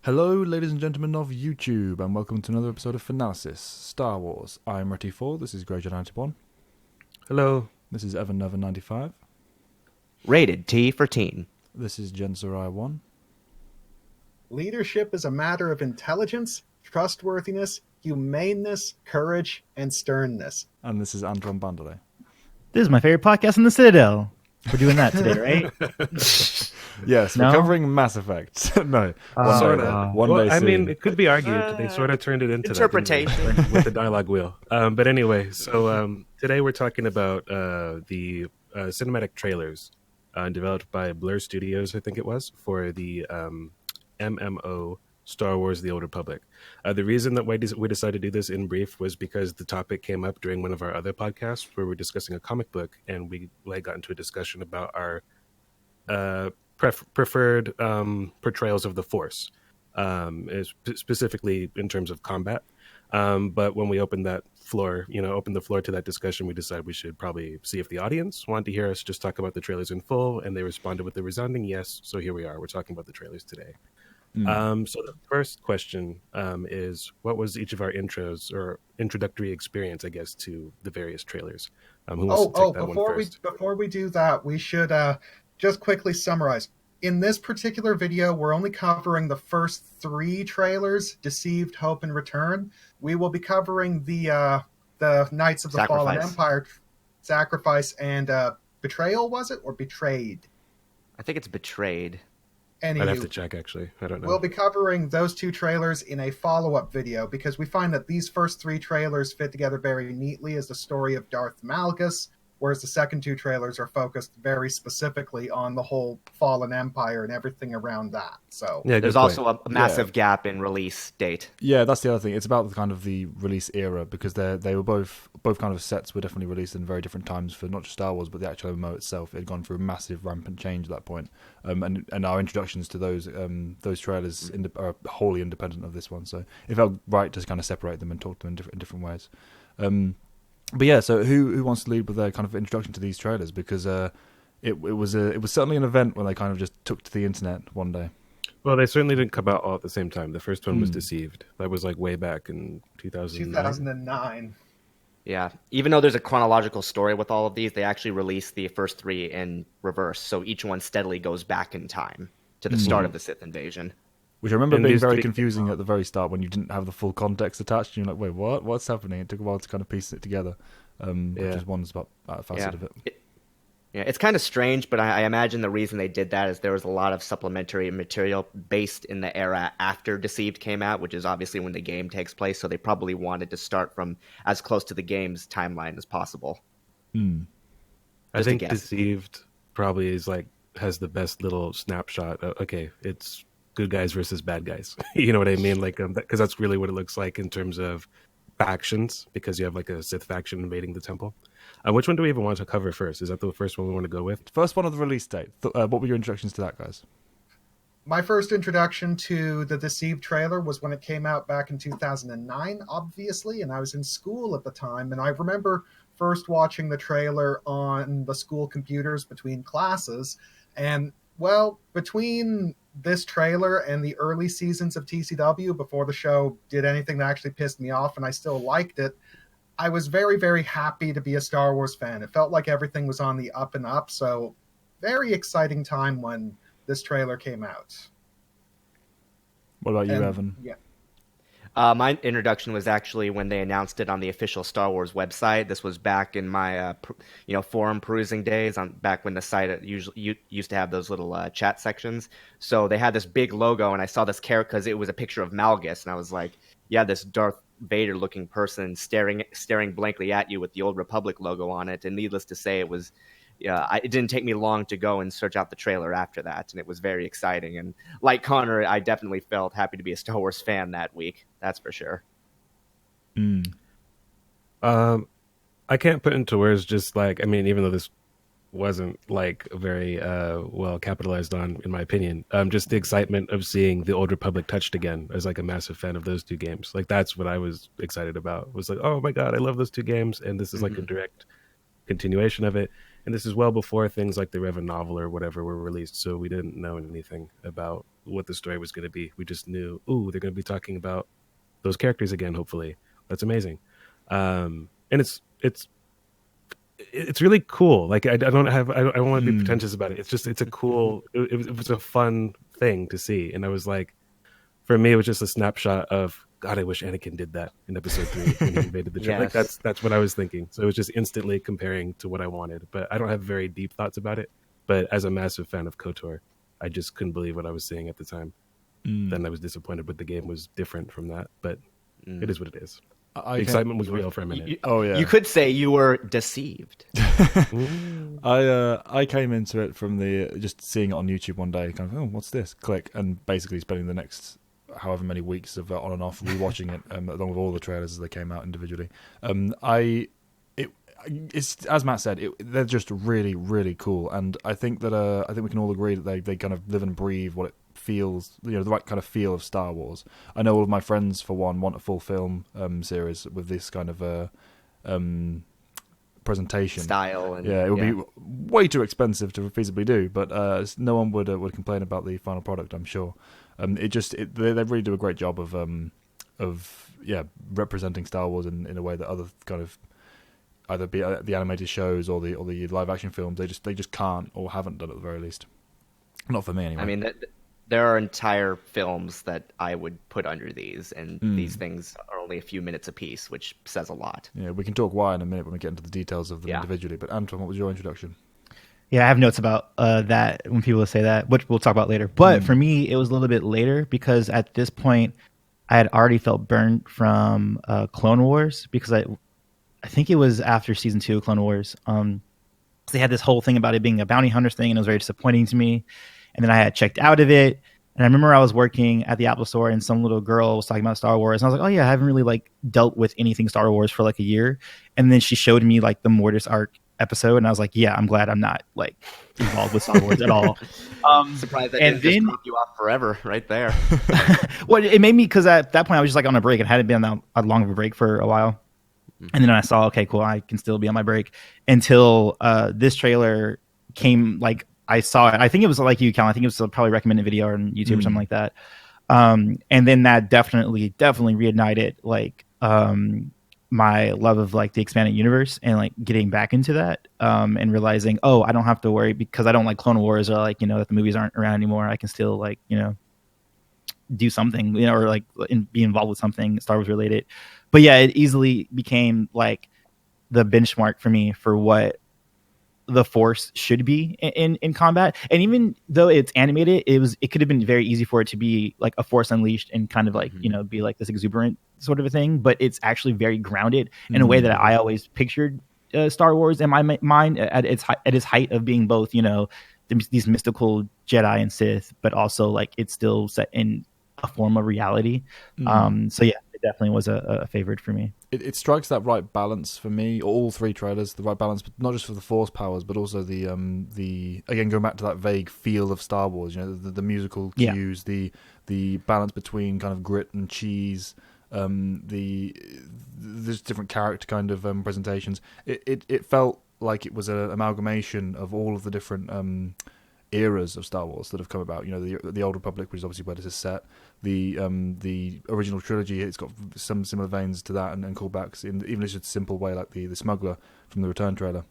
Hello, ladies and gentlemen of YouTube, and welcome to another episode of Fanalysis, Star Wars. I'm Reti4, this is Jedi and Antoine. Hello. This is Evan Never 95. Rated T for teen. This is Jen Sarai 1. Leadership is a matter of intelligence, trustworthiness, humaneness, courage, and sternness. And this is Antoine Bandele. This is my favorite podcast in the Citadel. We're doing that today, right? Yes, No? we're covering Mass Effect. No, Sort day. of. One Well, day I soon. mean, it could be argued. They sort of turned it into Interpretation. that, didn't they? With the dialogue wheel. But anyway, so today we're talking about the cinematic trailers developed by Blur Studios, I think it was, for the MMO Star Wars The Old Republic. The reason that we decided to do this in brief was because the topic came up during one of our other podcasts where we were discussing a comic book, and we got into a discussion about our preferred portrayals of the Force, specifically in terms of combat. But when we opened the floor to that discussion, we decided we should probably see if the audience wanted to hear us just talk about the trailers in full, and they responded with a resounding yes. So here we are. We're talking about the trailers today. So the first question is, what was each of our intros or introductory experience, I guess, to the various trailers? Who wants to take that one first? Before we do that, we should just quickly summarize. In this particular video, we're only covering the first 3 trailers, Deceived, Hope, and Return. We will be covering the Knights of the Fallen Empire, Sacrifice, and Betrayal, was it? Or Betrayed? I think it's Betrayed. I'd have to check, actually. I don't know. We'll be covering those 2 trailers in a follow-up video because we find that these first 3 trailers fit together very neatly as the story of Darth Malgus, whereas the second 2 trailers are focused very specifically on the whole Fallen Empire and everything around that. So yeah, there's also a massive gap in release date. Yeah, that's the other thing. It's about the kind of the release era because they were both kind of sets were definitely released in very different times for not just Star Wars but the actual MMO itself. It had gone through a massive rampant change at that point. And our introductions to those trailers are wholly independent of this one. So it felt right to kind of separate them and talk to them in different ways. But yeah, so who wants to lead with their kind of introduction to these trailers? Because it was certainly an event when they kind of just took to the internet one day. Well, they certainly didn't come out all at the same time. The first one was Deceived. That was like way back in 2009. Yeah. Even though there's a chronological story with all of these, they actually released the first 3 in reverse. So each one steadily goes back in time to the start of the Sith invasion. Which I remember And being these very three- confusing at the very start when you didn't have the full context attached. And you're like, wait, what? What's happening? It took a while to kind of piece it together, which is one facet of it. It's kind of strange, but I imagine the reason they did that is there was a lot of supplementary material based in the era after Deceived came out, which is obviously when the game takes place. So they probably wanted to start from as close to the game's timeline as possible. I think Deceived probably has the best little snapshot. Okay, it's good guys versus bad guys. You know what I mean? Like, because that's really what it looks like in terms of factions, because you have like a Sith faction invading the temple. Which one do we even want to cover first? Is that the first one we want to go with? First one of the release date. What were your introductions to that, guys? My first introduction to the Deceived trailer was when it came out back in 2009, obviously, and I was in school at the time, and I remember first watching the trailer on the school computers between classes, and, well, between this trailer and the early seasons of TCW, before the show did anything that actually pissed me off and I still liked it, I was very, very happy to be a Star Wars fan. It felt like everything was on the up and up, so very exciting time when this trailer came out. What about you, Evan? Yeah. My introduction was actually when they announced it on the official Star Wars website. This was back in my, forum perusing days, back when the site usually used to have those little chat sections. So they had this big logo, and I saw this character because it was a picture of Malgus, and I was like, yeah, this Darth Vader-looking person staring blankly at you with the Old Republic logo on it. And needless to say, it didn't take me long to go and search out the trailer after that, and it was very exciting. And like Connor, I definitely felt happy to be a Star Wars fan that week. That's for sure. I can't put into words just like, I mean, even though this wasn't like very well capitalized on, in my opinion, just the excitement of seeing the Old Republic touched again as like a massive fan of those 2 games. Like that's what I was excited about. Was like, oh my God, I love those 2 games. And this is like a direct continuation of it. And this is well before things like the Revan novel or whatever were released, so we didn't know anything about what the story was going to be. We just knew, ooh, they're going to be talking about those characters again. Hopefully, that's amazing. And it's really cool. Like I don't want to be pretentious about it. It's a cool. It was a fun thing to see, and I was like, for me, it was just a snapshot of God. I wish Anakin did that in Episode 3 when he invaded the trailer. Yes. Like that's what I was thinking. So it was just instantly comparing to what I wanted. But I don't have very deep thoughts about it. But as a massive fan of KOTOR, I just couldn't believe what I was seeing at the time. Then I was disappointed, but the game was different from that. But it is what it is. The excitement was real for a minute. You could say you were deceived. I came into it from just seeing it on YouTube one day, kind of, oh, what's this? Click, and basically spending the next however many weeks of on and off rewatching it, along with all the trailers as they came out individually. It's as Matt said, they're just really, really cool, and I think we can all agree that they kind of live and breathe what it feels, the right kind of feel of Star Wars. I know all of my friends, for one, want a full film series with this kind of presentation Style. And, it would be way too expensive to feasibly do, but no one would complain about the final product, I'm sure. They really do a great job of representing Star Wars in a way that other kind of either be the animated shows or the live action films they just can't or haven't done at the very least. Not for me anyway. I mean, there are entire films that I would put under these, and these things are only a few minutes apiece, which says a lot. Yeah, we can talk why in a minute when we get into the details of them individually. But Antoine, what was your introduction? Yeah, I have notes about that when people say that, which we'll talk about later. But for me, it was a little bit later because at this point, I had already felt burned from Clone Wars because I think it was after season 2 of Clone Wars. They had this whole thing about it being a bounty hunters thing, and it was very disappointing to me. And then I had checked out of it. And I remember I was working at the Apple Store and some little girl was talking about Star Wars. And I was like, oh yeah, I haven't really dealt with anything Star Wars for a year. And then she showed me the Mortis arc episode. And I was like, yeah, I'm glad I'm not involved with Star Wars at all. Surprised that didn't just drop you off forever right there. Well, it made me, because at that point I was just on a break. It hadn't been that long of a break for a while. And then I saw, okay, cool, I can still be on my break until this trailer came. I saw it. I think it was like you, Cal. I think it was probably recommended video on YouTube or something like that. And then that definitely reignited my love of the expanded universe and getting back into that and realizing, oh, I don't have to worry because I don't like Clone Wars or that the movies aren't around anymore. I can still do something, or be involved with something Star Wars related. But yeah, it easily became the benchmark for me for what the Force should be in combat. And even though it's animated, it could have been very easy for it to be a Force Unleashed and kind of be this exuberant sort of a thing. But it's actually very grounded in a way that I always pictured Star Wars in my mind at its height of being both these mystical Jedi and Sith, but also it's still set in a form of reality. So yeah, it definitely was a favorite for me. It strikes that right balance for me. All three trailers, the right balance, but not just for the Force powers, but also the again going back to that vague feel of Star Wars. The musical cues, the balance between kind of grit and cheese. There's different character kind of presentations. It felt like it was an amalgamation of all of the different eras of Star Wars that have come about. The Old Republic, which is obviously where this is set. The original trilogy, it's got some similar veins to that and callbacks in even just a simple way, like the Smuggler from the Return trailer.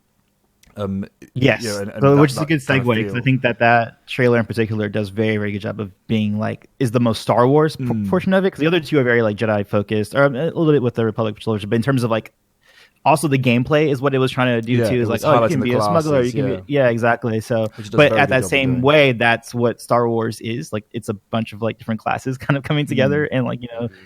Yes, which is a good segue because I think that trailer in particular does very, very good job of being is the most Star Wars portion of it, because the other two are very Jedi focused, or a little bit with the Republic trilogy, but in terms of also the gameplay is what it was trying to do too. Is you can be a smuggler, you can be exactly. So, but at that same way, that's what Star Wars is. It's a bunch of different classes kind of coming together and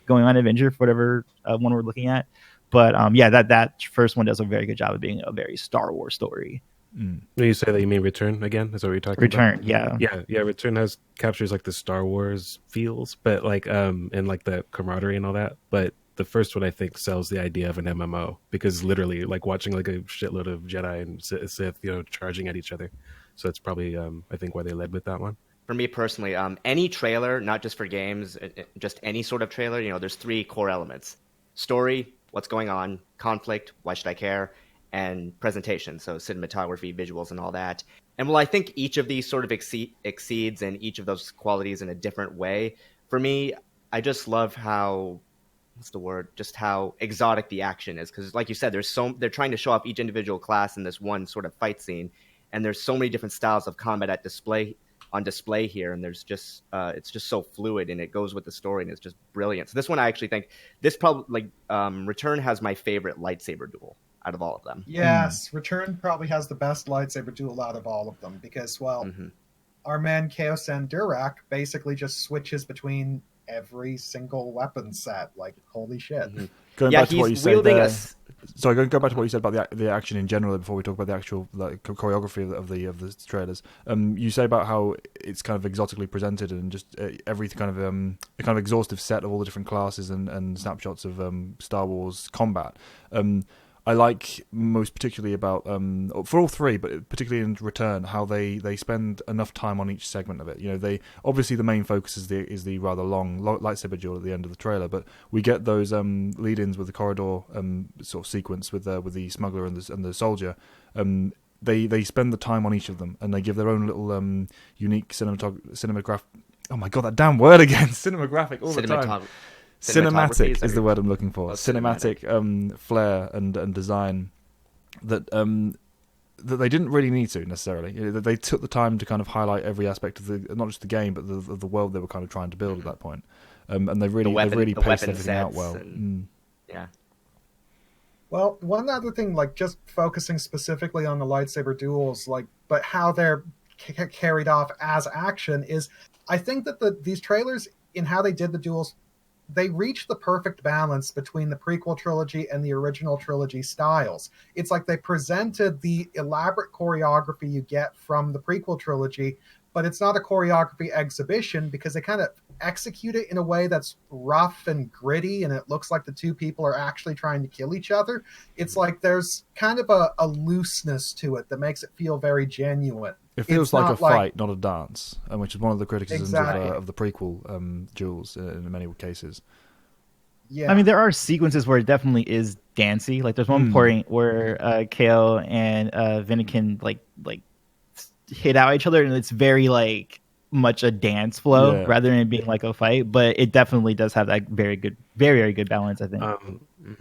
going on an adventure for whatever one we're looking at. But that first one does a very good job of being a very Star Wars story. When you say that, you mean Return again? Is that what you're talking about? Return, yeah. Return captures the Star Wars feels, but and the camaraderie and all that. But the first one I think sells the idea of an MMO because literally watching a shitload of Jedi and Sith, charging at each other. So that's probably I think why they led with that one. For me personally, any trailer, not just for games, just any sort of trailer, there's three core elements: story, what's going on; conflict, why should I care; and presentation, so cinematography, visuals, and all that. And while I think each of these sort of exceeds in each of those qualities in a different way, for me, I just love how, what's the word? Just how exotic the action is. Because, like you said, they're trying to show off each individual class in this one sort of fight scene, and there's so many different styles of combat on display here, and there's just it's just so fluid, and it goes with the story, and it's just brilliant. So this one, I actually think this probably Return has my favorite lightsaber duel out of all of them. Yes, Return probably has the best lightsaber duel out of all of them because, well, our man Chaos and Durak basically just switches between every single weapon set. Like, holy shit. Going back to what you said there, sorry, go back to what you said about the action in general before we talk about the actual choreography of the trailers. You say about how it's kind of exotically presented and just every kind of a kind of exhaustive set of all the different classes and snapshots of Star Wars combat. I like most particularly about for all three, but particularly in Return, how they spend enough time on each segment of it. You know, they obviously the main focus is the rather long lightsaber duel at the end of the trailer, but we get those lead-ins with the corridor sort of sequence with the smuggler and the soldier. They spend the time on each of them, and they give their own little unique cinematograph. Oh my god, that damn word again! Cinematographic all the time. Cinematic is the word I'm looking for. Cinematic flair and design that they didn't really need to necessarily. You know, they took the time to kind of highlight every aspect of not just the game, but the world they were kind of trying to build at that point. And they really paced everything out well. Yeah. Well, one other thing, like just focusing specifically on the lightsaber duels, but how they're carried off as action is, I think that these trailers in how they did the duels, they reach the perfect balance between the prequel trilogy and the original trilogy styles. It's like they presented the elaborate choreography you get from the prequel trilogy, but it's not a choreography exhibition because they kind of execute it in a way that's rough and gritty, and it looks like the two people are actually trying to kill each other. It's like there's kind of a looseness to it that makes it feel very genuine. It feels like a fight, not a dance, which is one of the criticisms of the prequel duels in many cases. Yeah, I mean, there are sequences where it definitely is dancey. Like, there's one point where Ko and Vinnikin like hit out each other, and it's very much a dance flow rather than it being like a fight. But it definitely does have that very good balance, I think.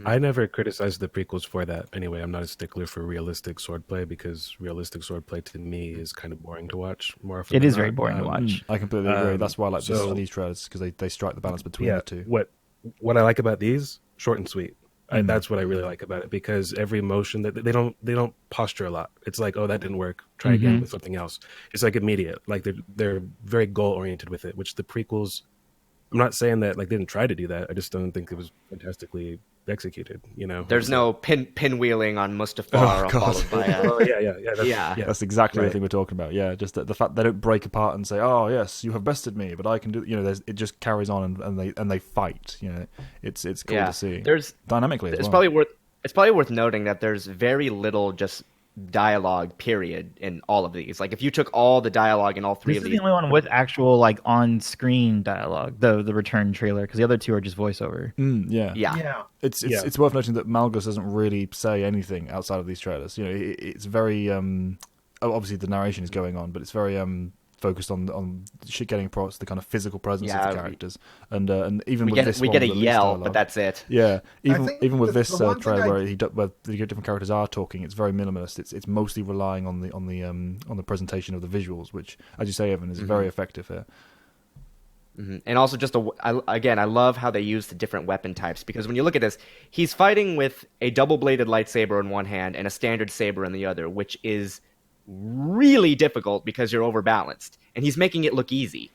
I never criticized the prequels for that. Anyway, I'm not a stickler for realistic swordplay because realistic swordplay to me is kind of boring to watch. More often, it is very boring to watch. I completely agree. That's why I like these trailers, because they strike the balance between the two. What I like about these, short and sweet. That's what I really like about it, because every motion that they don't posture a lot. It's like, oh, that didn't work. Try again with something else. It's like immediate. Like they're very goal oriented with it, which the prequels. I'm not saying that they didn't try to do that. I just don't think it was fantastically executed. You know, there's no pinwheeling on Mustafar followed by that's exactly the thing we're talking about. Yeah, just the fact they don't break apart and say, oh yes, you have bested me, but I can do, you know, it just carries on and they fight. You know, it's cool to see. There's dynamically it's probably worth noting that there's very little just dialogue period in all of these. Like, if you took all the dialogue in all three of these, this is the only one with actual on-screen dialogue, the Return trailer, because the other two are just voiceover. It's worth noting that Malgus doesn't really say anything outside of these trailers. You know, it's very obviously the narration is going on, but it's very focused on getting across the kind of physical presence of the characters, and even we get a yell, but that's it. Yeah, even with this trailer where the different characters are talking, it's very minimalist. It's mostly relying on the presentation of the visuals, which, as you say, Evan, is very effective here. And also, I love how they use the different weapon types, because when you look at this, he's fighting with a double-bladed lightsaber in one hand and a standard saber in the other, which is really difficult because you're overbalanced, and he's making it look easy.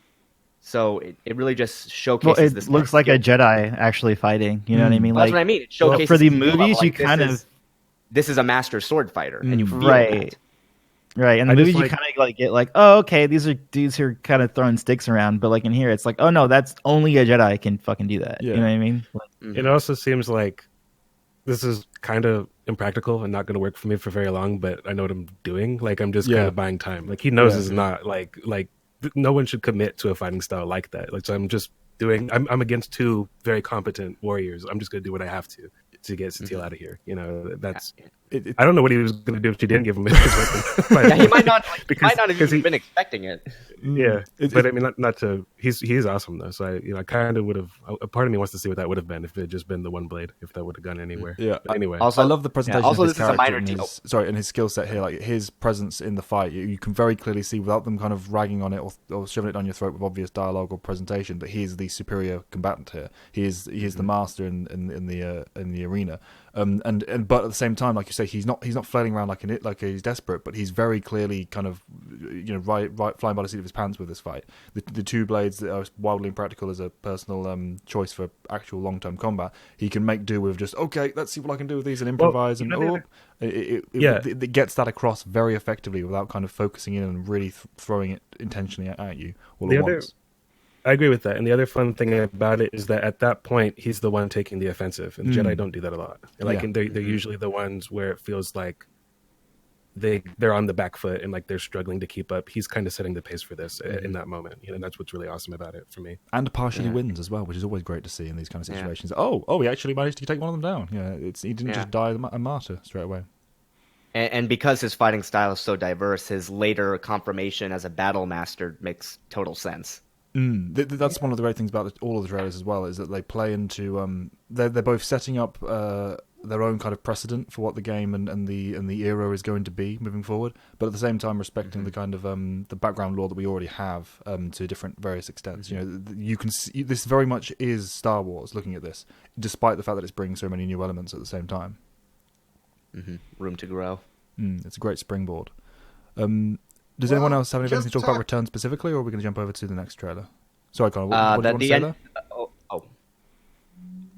So it really just showcases this. It looks like a Jedi actually fighting. You know what I mean? That's what I mean. It showcases for the movies. You kind of this is a master sword fighter, and you feel right. And the movies you kind of get oh, okay, these are dudes who are kind of throwing sticks around, but in here it's like, oh no, that's only a Jedi can fucking do that. You know what I mean? It also seems like this is kind of impractical and not going to work for me for very long, but I know what I'm doing. I'm just kind of buying time. He knows it's not like no one should commit to a fighting style like that. So I'm just doing. I'm against two very competent warriors. I'm just going to do what I have to get Satele out of here. You know, that's I don't know what he was going to do if she didn't give him his weapon. Yeah, he might not because have even been expecting it. Yeah, but I mean, not to. He's awesome though. So I kind of would have. A part of me wants to see what that would have been if it had just been the one blade. If that would have gone anywhere. Yeah. But anyway, I love the presentation of his this is a character minor and his skill set here. Like his presence in the fight, you can very clearly see without them kind of ragging on it or shoving it down your throat with obvious dialogue or presentation that he is the superior combatant here. He is the master in the arena. And but at the same time, like you say, he's not flailing around like he's desperate, but he's very clearly kind of right flying by the seat of his pants with this fight. The two blades that are wildly impractical as a personal choice for actual long-term combat, he can make do with just let's see what I can do with these and improvise it gets that across very effectively without kind of focusing in and really throwing it intentionally at you all at once. I agree with that. And the other fun thing about it is that at that point, he's the one taking the offensive. And Jedi don't do that a lot. And they're usually the ones where it feels like they're on the back foot and like they're struggling to keep up. He's kind of setting the pace for this in that moment. And that's what's really awesome about it for me. And partially wins as well, which is always great to see in these kind of situations. Oh, he actually managed to take one of them down. Yeah, he didn't just die a martyr straight away. And because his fighting style is so diverse, his later confirmation as a battle master makes total sense. That's one of the great things about all of the trailers as well, is that they play into they're both setting up their own kind of precedent for what the game and the era is going to be moving forward, but at the same time respecting the kind of the background lore that we already have to different various extents. You can see this very much is Star Wars. Looking at this, despite the fact that it's bringing so many new elements at the same time, room to grow. It's a great springboard. Does anyone else have anything to talk about Return specifically, or are we going to jump over to the next trailer? Sorry, Connor, what did you want to say there?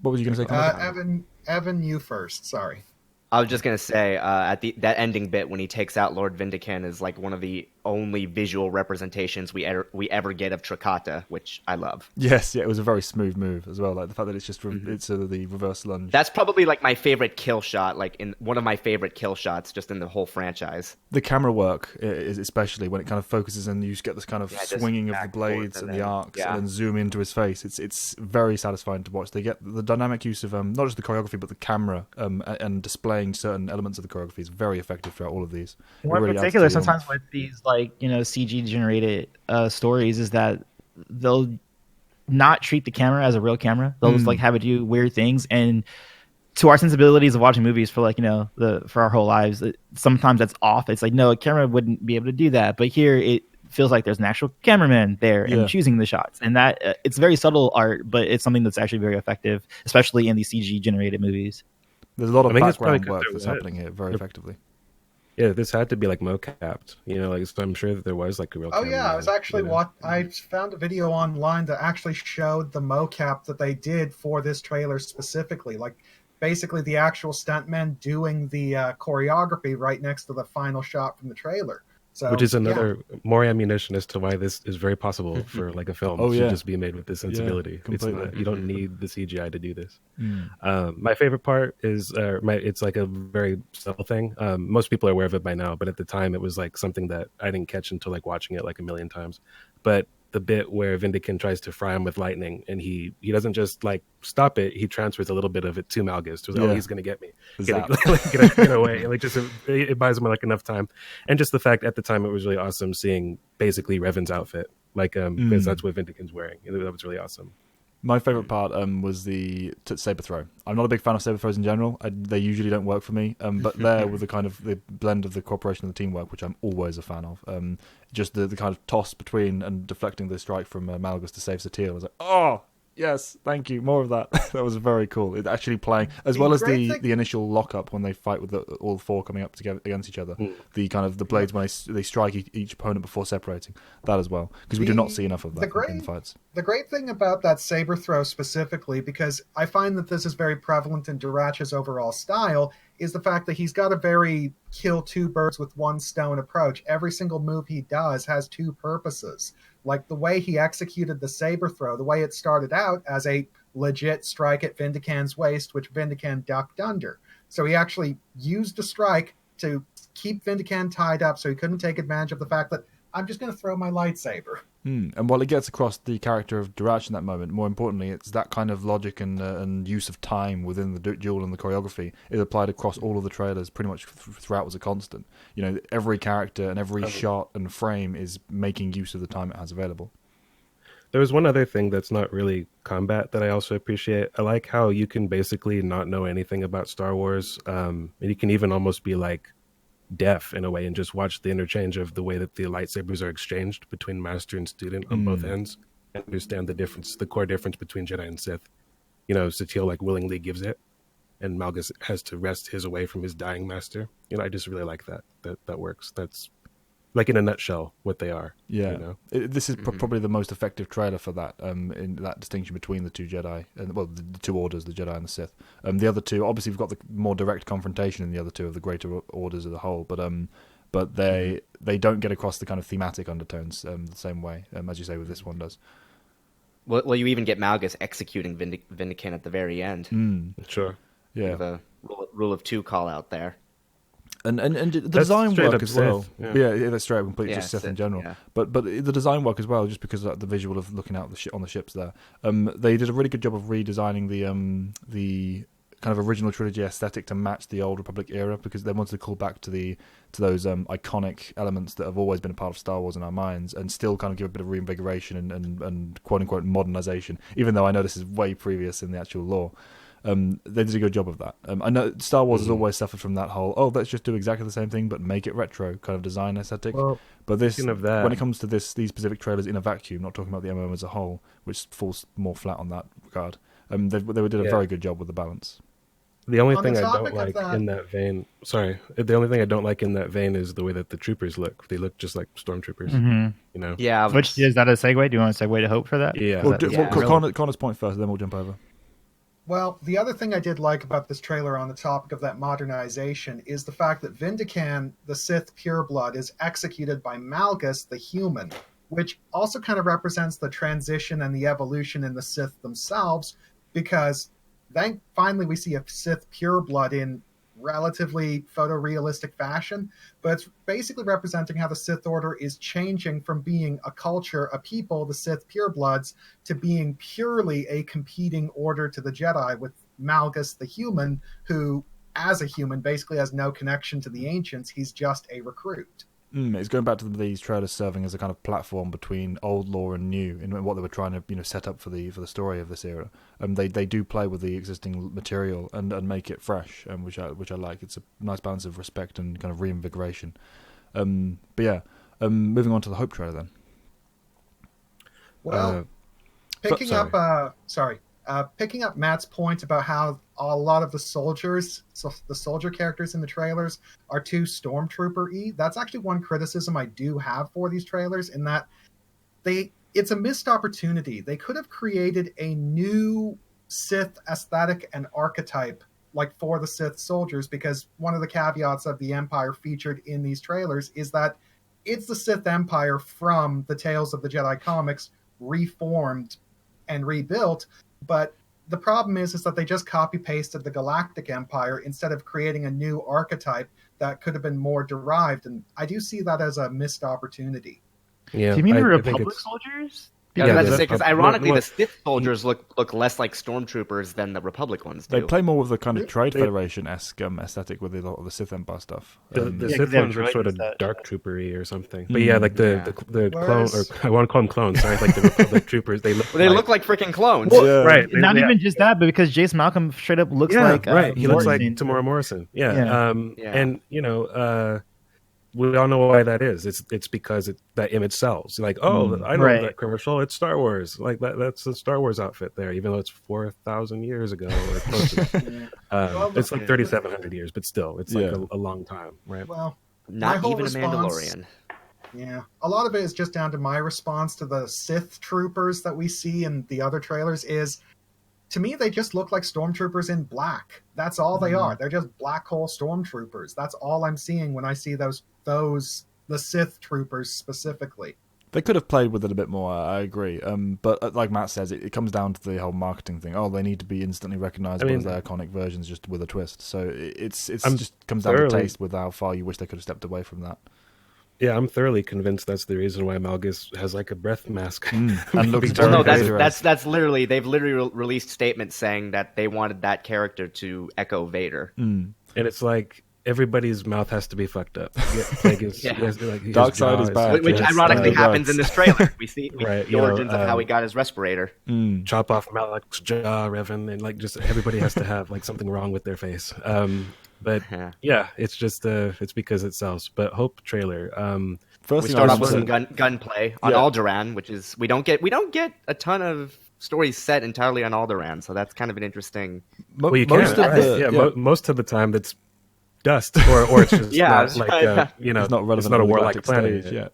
What were you going to say, Connor? Evan, you first. Sorry. I was just going to say, at that ending bit when he takes out Lord Vindican is like one of the only visual representations we ever get of Trakata, which I love. Yes, it was a very smooth move as well. Like the fact that it's just it's the reverse lunge. That's probably like my favorite kill shot, like in one of my favorite kill shots, just in the whole franchise. The camera work is especially when it kind of focuses and you just get this kind of swinging of the blades and the arcs and then zoom into his face. It's very satisfying to watch. They get the dynamic use of not just the choreography but the camera and displaying certain elements of the choreography is very effective throughout all of these. One in particular, sometimes with these CG generated stories, is that they'll not treat the camera as a real camera. They'll just have it do weird things, and to our sensibilities of watching movies for for our whole lives, sometimes that's off. It's like, no, a camera wouldn't be able to do that, but here it feels like there's an actual cameraman there and choosing the shots, and that it's very subtle art, but it's something that's actually very effective, especially in these CG generated movies. There's a lot of background work that's happening here very effectively. Yeah, this had to be like mocapped, so I'm sure that there was like a real. I was actually I found a video online that actually showed the mocap that they did for this trailer specifically, like basically the actual stuntmen doing the choreography right next to the final shot from the trailer. So, which is another more ammunition as to why this is very possible for like a film to just be made with this sensibility. It's not, you don't need the CGI to do this. My favorite part is it's like a very subtle thing. Most people are aware of it by now, but at the time it was like something that I didn't catch until like watching it like a million times. But the bit where Vindican tries to fry him with lightning, and he doesn't just like stop it, he transfers a little bit of it to Malgus. He's going to get me. Get away. Like it buys him like enough time. And just the fact at the time it was really awesome seeing basically Revan's outfit, because that's what Vindican's wearing. That was really awesome. My favorite part was the saber throw. I'm not a big fan of saber throws in general. They usually don't work for me. But there, with the kind of the blend of the cooperation and the teamwork, which I'm always a fan of, just the kind of toss between and deflecting the strike from Malgus to save Satele, I was like, oh yes, thank you, more of that. That was very cool. It actually playing as well as the initial lockup when they fight with all four coming up together against each other. The kind of the blades when they strike each opponent before separating, that as well, because we do not see enough of that in fights. The great thing about that saber throw specifically, because I find that this is very prevalent in Durach's overall style, is the fact that he's got a very kill two birds with one stone approach. Every single move he does has two purposes. Like the way he executed the saber throw, the way it started out as a legit strike at Vindican's waist, which Vindican ducked under. So he actually used a strike to keep Vindican tied up so he couldn't take advantage of the fact that I'm just going to throw my lightsaber. And while it gets across the character of Durach in that moment, more importantly, it's that kind of logic and use of time within the duel and the choreography is applied across all of the trailers pretty much throughout as a constant. You know, every character and every shot and frame is making use of the time it has available. There was one other thing that's not really combat that I also appreciate. I like how you can basically not know anything about Star Wars. And you can even almost be like deaf in a way and just watch the interchange of the way that the lightsabers are exchanged between master and student on both ends, and understand the difference, the core difference between Jedi and Sith. You know, Satele like willingly gives it, and Malgus has to wrest his away from his dying master. You know, I just really like that works. That's like in a nutshell what they are. Yeah, you know? This is probably the most effective trailer for that. In that distinction between the two Jedi, and well, the two orders, the Jedi and the Sith. The other two, obviously, we've got the more direct confrontation in the other two of the greater orders as a whole, but they don't get across the kind of thematic undertones the same way, as you say, with this one does. Well, you even get Malgus executing Vindicant at the very end. Sure. Yeah, The rule of two call out there. And the design work as well. Sith, Yeah, that's straight up completely just Sith in Sith, general. yeah. But the design work as well, just because of the visual of looking out on the ships there. They did a really good job of redesigning the kind of original trilogy aesthetic to match the old Republic era, because they wanted to call back to those iconic elements that have always been a part of Star Wars in our minds, and still kind of give a bit of reinvigoration and quote unquote modernization. Even though I know this is way previous in the actual lore. They did a good job of that. I know Star Wars has always suffered from that whole, let's just do exactly the same thing but make it retro kind of design aesthetic. Well, but this, of that, when it comes to these specific trailers in a vacuum, not talking about the MMO as a whole, which falls more flat on that regard, they did a very good job with the balance. The only On thing the I don't topic of like that- in that vein, the only thing I don't like in that vein is the way that the troopers look. They look just like stormtroopers, you know? Yeah. Which is that a segue? Do you want a segue to Hope for that? Yeah. Well, Yeah. Connor's point first, then we'll jump over. Well, the other thing I did like about this trailer on the topic of that modernization is the fact that Vindicant, the Sith pureblood, is executed by Malgus, the human, which also kind of represents the transition and the evolution in the Sith themselves, because then finally we see a Sith pureblood in relatively photorealistic fashion, but it's basically representing how the Sith Order is changing from being a culture, a people, the Sith purebloods, to being purely a competing order to the Jedi, with Malgus the human, who, as a human, basically has no connection to the Ancients. He's just a recruit. It's going back to these trailers serving as a kind of platform between old lore and new, in what they were trying to set up for the story of this era. They do play with the existing material and make it fresh, which I like. It's a nice balance of respect and kind of reinvigoration. But yeah, moving on to the Hope trailer then. Well, picking up Matt's point about how a lot of the soldiers, so the soldier characters in the trailers, are too stormtrooper-y. That's actually one criticism I do have for these trailers, in that it's a missed opportunity. They could have created a new Sith aesthetic and archetype, like for the Sith soldiers, because one of the caveats of the Empire featured in these trailers is that it's the Sith Empire from the Tales of the Jedi comics, reformed and rebuilt, but the problem is that they just copy-pasted the Galactic Empire instead of creating a new archetype that could have been more derived, and I do see that as a missed opportunity. Yeah, Do you mean the I think Republic it's- soldiers? Yeah, the- because ironically, look- the Sith soldiers look less like stormtroopers than the Republic ones do. They play more with the kind of Trade Federation-esque aesthetic with a lot of the Sith Empire stuff. The Yeah, Sith they have ones are sort of droids that- dark troopery or something. But yeah, like the clone, or Whereas- I want to call them clones. Sorry, like the Republic troopers. They look like freaking clones. right. Not even just that, but because Jace Malcolm straight up looks like right. He looks like Morrison. Tamora Morrison. Yeah. Yeah. And we all know why that is. It's because that image sells. Like, I know Right. that commercial. It's Star Wars. Like that's the Star Wars outfit there, even though it's 4,000 years ago or close to that. It's like 3,700 years, but still, it's like a long time, right? Well, Not my whole even a response- Mandalorian. Yeah, a lot of it is just down to my response to the Sith troopers that we see in the other trailers. Is, to me, they just look like stormtroopers in black. That's all they are. They're just black hole stormtroopers. That's all I'm seeing when I see the Sith troopers specifically. They could have played with it a bit more, I agree. But like Matt says, it comes down to the whole marketing thing. They need to be instantly recognizable as their iconic versions, just with a twist. So it's just comes down to taste with how far you wish they could have stepped away from that. Yeah, I'm thoroughly convinced that's the reason why Malgus has like a breath mask. And looks Well, no, very that's literally they've literally released statements saying that they wanted that character to echo Vader. And it's like everybody's mouth has to be fucked up. Like his Dark side jaw is bad. Which Yes, ironically it happens works. in this trailer. We see Right, the origins of how he got his respirator. Chop off Malak's jaw, Revan, and like just everybody has to have like something wrong with their face. But yeah, it's just it's because it sells. But Hope trailer. First We thing start I off with was some gunplay on Yeah. Alderaan, which is we don't get a ton of stories set entirely on Alderaan, so that's kind of an interesting. Well, you most can. of the Most of the time it's dust, or it's just Yeah, not like it's not relevant. It's not a on the warlike galactic planet. stage. Yeah,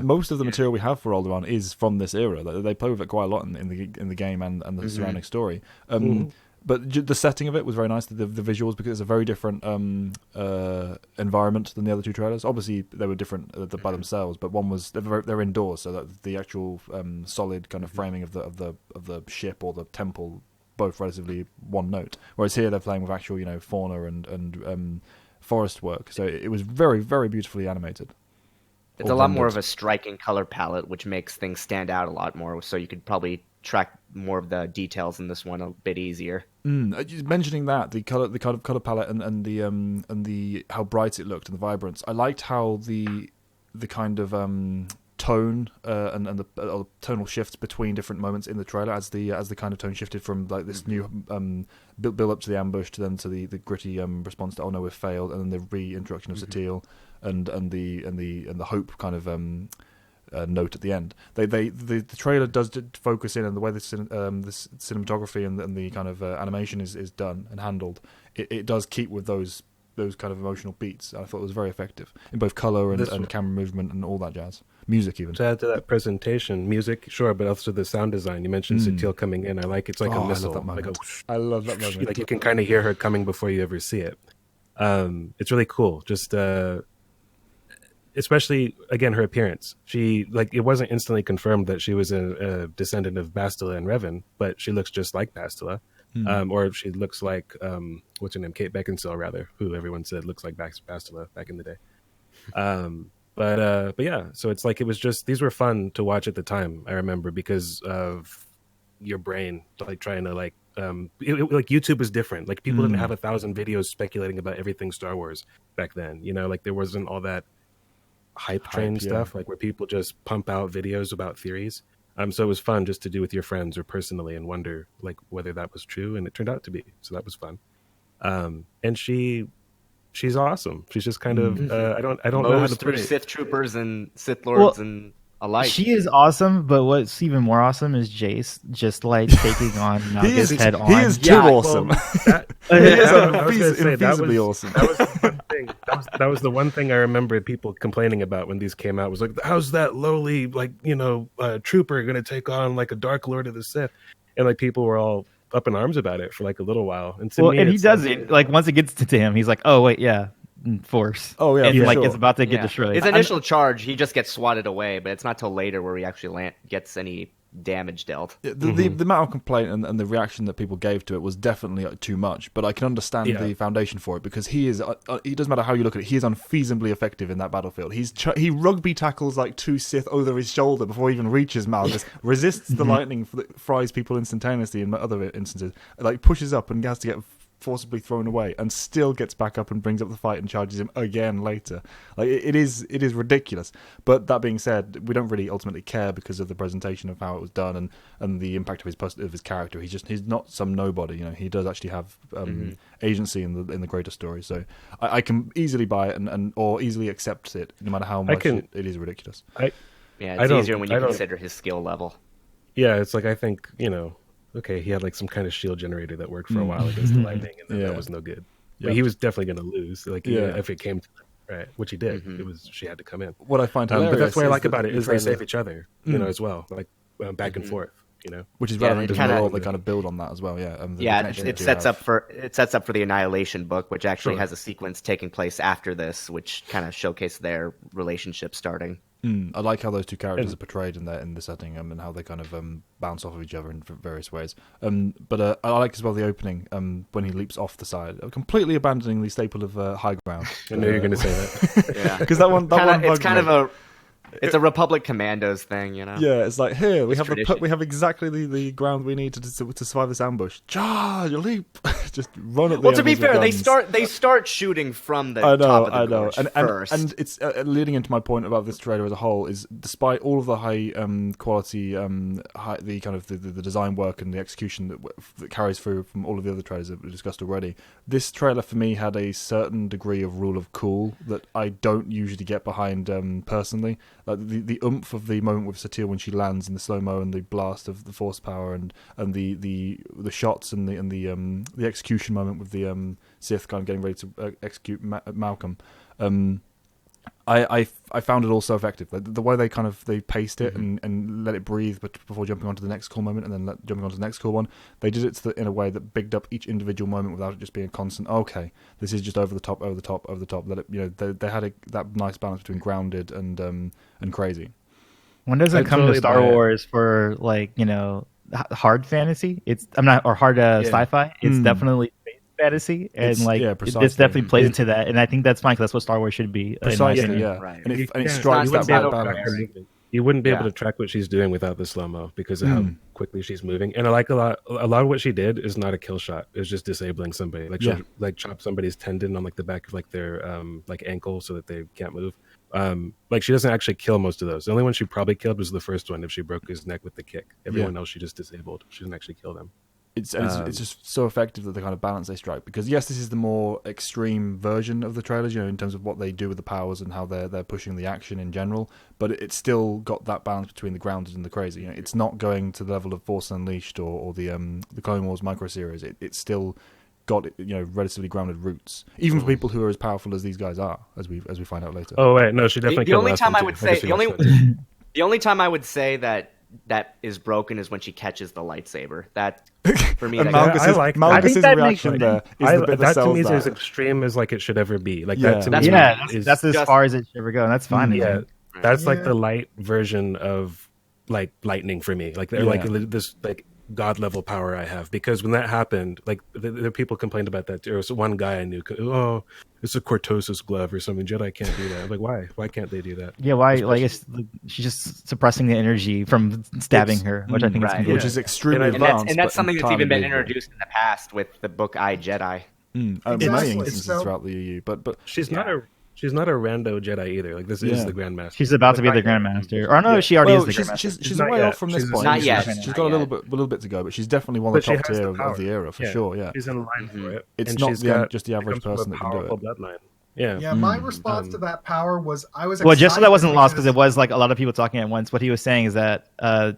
most of the material we have for Alderaan is from this era. They play with it quite a lot in the game and the surrounding story. But the setting of it was very nice. The visuals, because it's a very different environment than the other two trailers. Obviously, they were different by themselves, but one was they're indoors, so that the actual solid kind of framing of the ship or the temple, both relatively one note. Whereas here they're playing with actual fauna and forest work. So it was very, very beautifully animated. It's a lot more of a striking color palette, which makes things stand out a lot more. So you could probably track more of the details in this one a bit easier. Mentioning that the kind of color palette and the how bright it looked and the vibrance, I liked how the kind of tone and the tonal shifts between different moments in the trailer as the kind of tone shifted from like this new build up to the ambush to then to the gritty response to, oh no, we've failed, and then the reintroduction of Satele and the hope kind of note at the end. The trailer does focus in, and the way the cinematography and the kind of animation is done and handled, it does keep with those kind of emotional beats. I thought it was very effective in both color and camera movement and all that jazz. Music even. To add to that presentation, music, sure, but also the sound design. You mentioned Satele coming in. I like it's like a missile. I love that moment. Like you can kind of hear her coming before you ever see it. It's really cool. Just especially again her appearance. She it wasn't instantly confirmed that she was a descendant of Bastila and Revan, but she looks just like Bastila. Or she looks like what's her name, Kate Beckinsale, rather, who everyone said looks like Bastila back in the day. But yeah, so it's like it was just, these were fun to watch at the time. I remember because of your brain like trying to like YouTube is different. Like people didn't have 1,000 videos speculating about everything Star Wars back then. Like there wasn't all that hype train stuff, like where people just pump out videos about theories. So it was fun just to do with your friends or personally and wonder like whether that was true, and it turned out to be. So that was fun. And she's awesome. She's just kind of I don't know how to put it. Sith troopers and Sith lords and alike. She is awesome, but what's even more awesome is Jace just like taking on Malgus head on. He is too awesome. Infeasibly awesome. That was the one thing. That was the one thing I remember people complaining about when these came out. Was like, how's that lowly trooper going to take on like a Dark Lord of the Sith? And like people were all up in arms about it for like a little while. And he does it like once it gets to him, he's like, oh wait, yeah. Force. Oh yeah, and yeah, like sure. it's about to get destroyed. His initial charge, he just gets swatted away, but it's not till later where he actually gets any damage dealt. The amount of complaint and the reaction that people gave to it was definitely too much, but I can understand the foundation for it, because he is it doesn't matter how you look at it, he is unfeasibly effective in that battlefield. He rugby tackles like two Sith over his shoulder before he even reaches Malgus, resists the lightning that fries people instantaneously in other instances, like pushes up and has to get forcibly thrown away, and still gets back up and brings up the fight and charges him again later. Like it is ridiculous. But that being said, we don't really ultimately care because of the presentation of how it was done and the impact of his character. He's not some nobody. He does actually have agency in the greater story. So I can easily buy it or easily accept it, no matter how much it is ridiculous. It's easier when you consider his skill level. Yeah, it's like I think okay, he had like some kind of shield generator that worked for a while against the lightning, and then that was no good. But he was definitely going to lose, if it came to that, right? Which he did. She had to come in. What I find hilarious, but that's what I like about it is they save each other, as well, like back and forth, which is relevant because they kind of build on that as well. It sets up for the Annihilation book, which actually has a sequence taking place after this, which kind of showcased their relationship starting. I like how those two characters are portrayed in the setting, and how they kind of bounce off of each other in various ways. But I like as well the opening when he leaps off the side, completely abandoning the staple of high ground. I knew you were going to say that. Yeah, because that one it's kind of it's a Republic Commandos thing, you know. Yeah, it's like here we It's have tradition. we have exactly the ground we need to survive this ambush. Charge, leap, just run at the. Well, to be enemies with fair, guns. they start shooting from the I know, top of the gorge first. and it's leading into my point about this trailer as a whole is despite all of the high quality, the kind of the design work and the execution that carries through from all of the other trailers that we discussed already, this trailer for me had a certain degree of rule of cool that I don't usually get behind personally. Like the oomph of the moment with Satele when she lands in the slow mo and the blast of the force power and the shots and the execution moment with the Sith kind of getting ready to execute Malcolm. I found it all so effective. Like the way they paced it and let it breathe, but before jumping onto the next cool moment and then jumping onto the next cool one, they did it in a way that bigged up each individual moment without it just being a constant. Okay, this is just over the top. Let it, they had that nice balance between grounded and crazy. When does it come to Star Wars for hard fantasy? Or hard sci-fi. It's definitely space fantasy, and this definitely plays into that. And I think that's fine because that's what Star Wars should be. Precisely, yeah. Right. And it strikes that right balance. You wouldn't be able to track what she's doing without the slow mo because of how quickly she's moving. And I like a lot of what she did is not a kill shot. It was just disabling somebody. Like she'll chop somebody's tendon on the back of their ankle so that they can't move. She doesn't actually kill most of those. The only one she probably killed was the first one if she broke his neck with the kick. Everyone else she just disabled. She didn't actually kill them. It's just so effective that the kind of balance they strike, because yes, this is the more extreme version of the trailers, in terms of what they do with the powers and how they're pushing the action in general, but it's still got that balance between the grounded and the crazy. It's not going to the level of Force Unleashed or the Clone Wars micro series. It's still got relatively grounded roots, even for people who are as powerful as these guys are, as we find out later. Oh wait, no, she definitely. The only time I would say the only time I would say that is broken is when she catches the lightsaber. That for me, I like Malgus's reaction there. That to me is as extreme as it should ever be. That to me, that's as far as it should ever go, and that's fine. Yeah, that's the light version of lightning for me. This god level power I have, because when that happened, the people complained about that. There was one guy I knew, it's a cortosis glove or something. Jedi can't do that. I'm like, why can't they do that? Yeah, why? She's just suppressing the energy from stabbing her, which I think which is extremely advanced. And that's something that's even been introduced in the past with the book I, Jedi. Many instances throughout the EU, but she's not a rando Jedi either. This is the Grandmaster. She's about to be the Grandmaster. Or no, she already is the Grandmaster. She's a way off from this point. Not yet. She's got a little bit to go, but she's definitely one of the top tier of the era for sure. Yeah, she's in line for it. It's not just the average person that can do it. Bloodline. Yeah. My response to that power was just so that wasn't lost, because it was a lot of people talking at once. What he was saying is that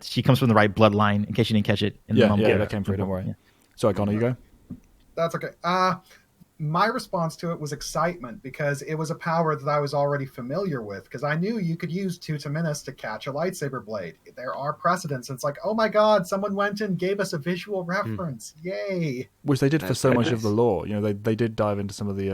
she comes from the right bloodline. In case you didn't catch it in the moment. Yeah, that came through. Don't worry. Yeah. Sorry, Connor, you go. That's okay. My response to it was excitement, because it was a power that I was already familiar with, because I knew you could use Tutaminis to catch a lightsaber blade. There are precedents. It's like, oh my god, someone went and gave us a visual reference. Yay. Which they did for so much of the lore. They did dive into some of the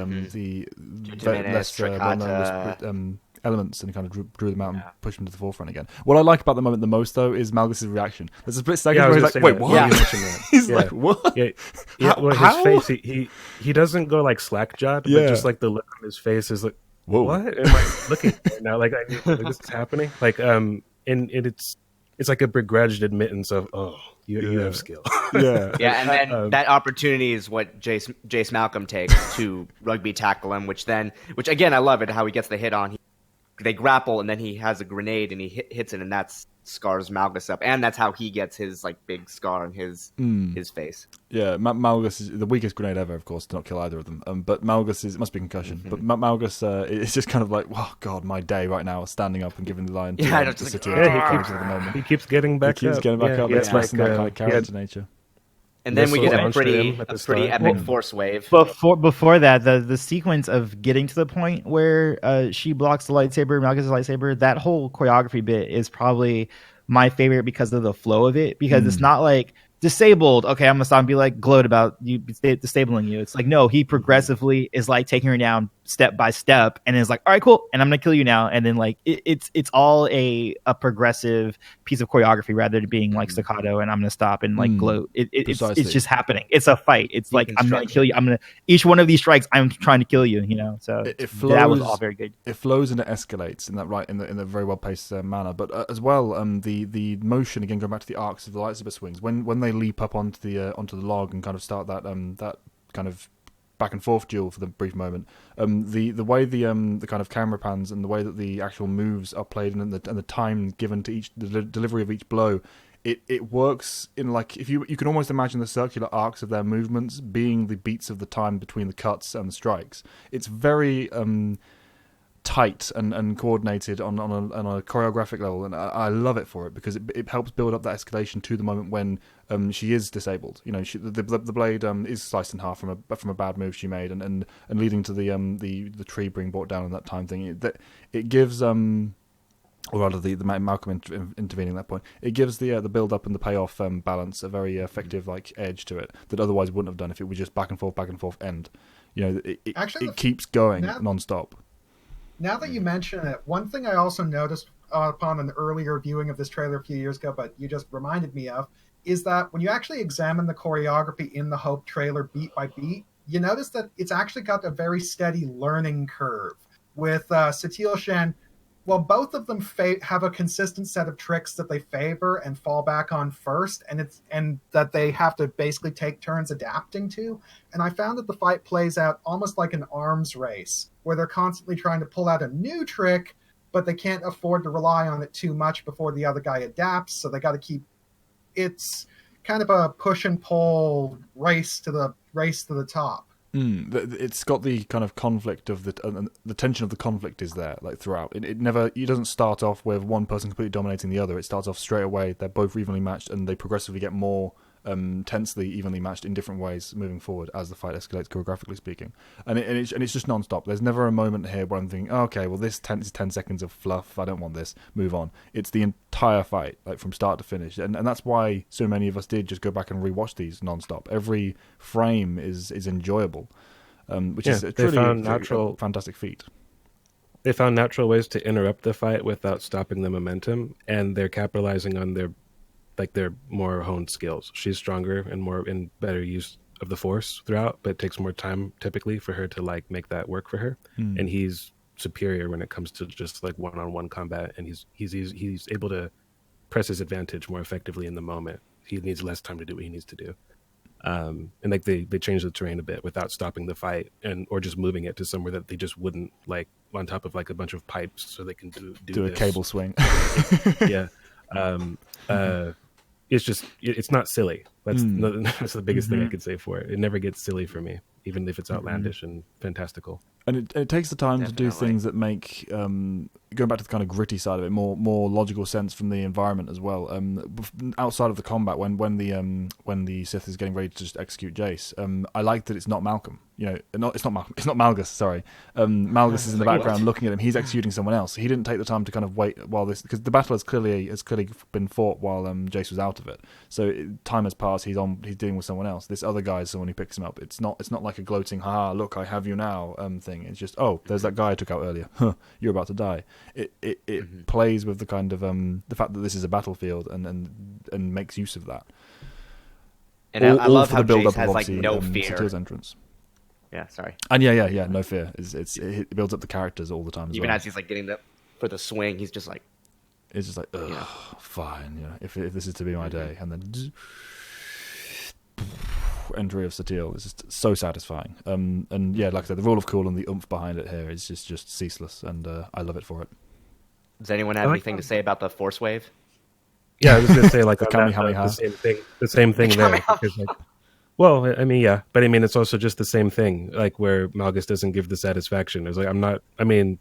less well-known elements and kind of drew them out and pushed them to the forefront again. What I like about the moment the most, though, is Malgus's reaction. There's a split second where he's like, wait, what? Yeah. He's like, what? His face, he doesn't go slack-jawed, but just the look on his face is like, whoa. What am I looking at now? This is happening? And it's like a begrudged admittance of, you have skill. Yeah, and then that opportunity is what Jace Malcolm takes to rugby tackle him, which again, I love it, how he gets the hit on. They grapple, and then he has a grenade, and he hits it, and that scars Malgus up, and that's how he gets his big scar on his face. Yeah, Malgus is the weakest grenade ever, of course, to not kill either of them. But Malgus it must be concussion. But Malgus is just kind of like, oh god, my day right now, standing up and giving the line to City. He keeps getting back up. Expressing that kind of character nature. And then we get a pretty epic force wave. Before that, the sequence of getting to the point where she blocks the lightsaber, Malgus' lightsaber, that whole choreography bit is probably my favorite because of the flow of it. Because it's not disabled. Okay, I'm gonna stop and be gloat about you disabling you. It's no, he progressively is taking her down step by step, and it's like, all right, cool, and I'm gonna kill you now. And then like it's all a progressive piece of choreography rather than being like staccato and I'm gonna stop and like gloat. It's just happening. It's a fight. It's like, I'm gonna kill you. Each one of these strikes, I'm trying to kill you. So it flows, that was all very good. It flows and it escalates in that in a very well paced manner. But as well, the motion, again, going back to the arcs of the lightsaber swings, when they leap up onto the log and kind of start that kind of back and forth duel for the brief moment, the way the kind of camera pans and the way that the actual moves are played and the time given to each the delivery of each blow, it works in, like, if you can almost imagine the circular arcs of their movements being the beats of the time between the cuts and the strikes. It's very tight and coordinated on a choreographic level, and I love it for it, because it helps build up that escalation to the moment when she is disabled. The blade is sliced in half from a bad move she made, and leading to the tree being brought down in that time thing. It gives or rather the Malcolm intervening at that point, it gives the build up and the payoff balance a very effective like edge to it that otherwise wouldn't have done if it was just back and forth end. It keeps going non-stop. Now that you mention it, one thing I also noticed upon an earlier viewing of this trailer a few years ago, but you just reminded me of, is that when you actually examine the choreography in the Hope trailer beat by beat, you notice that it's actually got a very steady learning curve. With Satele Shan, well, both of them have a consistent set of tricks that they favor and fall back on first, and that they have to basically take turns adapting to. And I found that the fight plays out almost like an arms race, where they're constantly trying to pull out a new trick, but they can't afford to rely on it too much before the other guy adapts. So they got to keep. It's kind of a push and pull race to the top. It's got the kind of conflict of the tension of the conflict is there, like, throughout. It doesn't start off with one person completely dominating the other. It starts off straight away. They're both evenly matched, and they progressively get more tensely evenly matched in different ways moving forward as the fight escalates, choreographically speaking. And it's just non-stop. There's never a moment here where I'm thinking, oh, okay, well, this is 10 seconds of fluff. I don't want this. Move on. It's the entire fight, like, from start to finish. And that's why so many of us did just go back and rewatch these non-stop. Every frame is enjoyable, which is a truly a fantastic feat. They found natural ways to interrupt the fight without stopping the momentum, and they're capitalizing on their more honed skills. She's stronger and more in better use of the Force throughout, but it takes more time typically for her to like make that work for her. And he's superior when it comes to just like one-on-one combat, and he's able to press his advantage more effectively in the moment. He needs less time to do what he needs to do. And like they change the terrain a bit without stopping the fight or just moving it to somewhere that they just wouldn't, like on top of like a bunch of pipes so they can do a cable swing. Yeah. It's not silly. That's the biggest thing I could say for it. It never gets silly for me, even if it's outlandish and fantastical. And it takes the time to do things that make, going back to the kind of gritty side of it, more logical sense from the environment as well. Outside of the combat, when the Sith is getting ready to just execute Jace, I like that it's not Malcolm. It's not Malcolm. It's not Malgus. Sorry, Malgus is in the background looking at him. He's executing someone else. He didn't take the time to kind of wait while this, because the battle has clearly been fought while Jace was out of it. So time has passed. He's dealing with someone else. This other guy is someone who picks him up. It's not like a gloating, "Ha, look, I have you now" thing. It's just, oh, there's that guy I took out earlier. You're about to die. It plays with the kind of the fact that this is a battlefield and makes use of that. And I love how Jace has like no fear. Satile's entrance. Yeah, sorry. And yeah, no fear. It builds up the characters all the time. Even as he's like getting for the swing, he's just like, it's just like, fine. If this is to be my day, and then entry of Satele is just so satisfying. And yeah, like I said, the rule of cool and the oomph behind it here is just ceaseless, and I love it for it. Does anyone have anything to say about the Force Wave? Yeah, I was going to say like the same thing there. Because, like, well, I mean, yeah, but I mean, it's also just the same thing, like where Malgus doesn't give the satisfaction. It's like,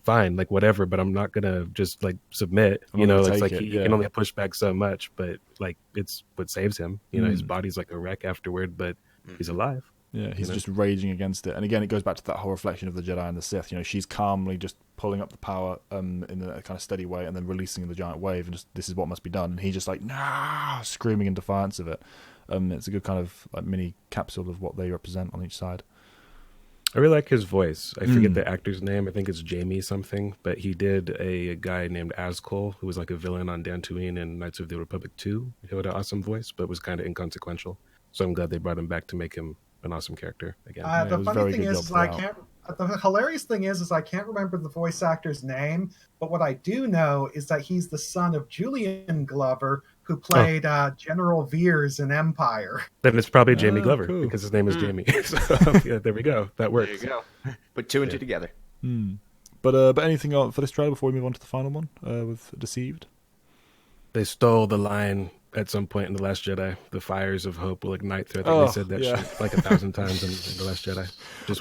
fine, like whatever, but I'm not gonna just like submit. It's like he can only push back so much, but like it's what saves him. His body's like a wreck afterward, but he's alive. Yeah, he's just raging against it. And again, it goes back to that whole reflection of the Jedi and the Sith. She's calmly just pulling up the power in a kind of steady way and then releasing the giant wave, and just, this is what must be done. And he's just like, nah, screaming in defiance of it. It's a good kind of like mini capsule of what they represent on each side. I really like his voice. I forget the actor's name. I think it's Jamie something, but he did a guy named Azkul, who was like a villain on Dantooine in Knights of the Republic 2. He had an awesome voice, but was kind of inconsequential. So I'm glad they brought him back to make him an awesome character again. The funny thing is I can't. The hilarious thing is I can't remember the voice actor's name, but what I do know is that he's the son of Julian Glover, who played General Veers in Empire. Then it's probably Jamie Glover because his name is Jamie. So yeah, there we go. That works. There you go. Put two and two together. But anything else for this trailer before we move on to the final one with Deceived? They stole the line at some point in The Last Jedi. The fires of hope will ignite through. I think they said that shit like 1,000 times in The Last Jedi.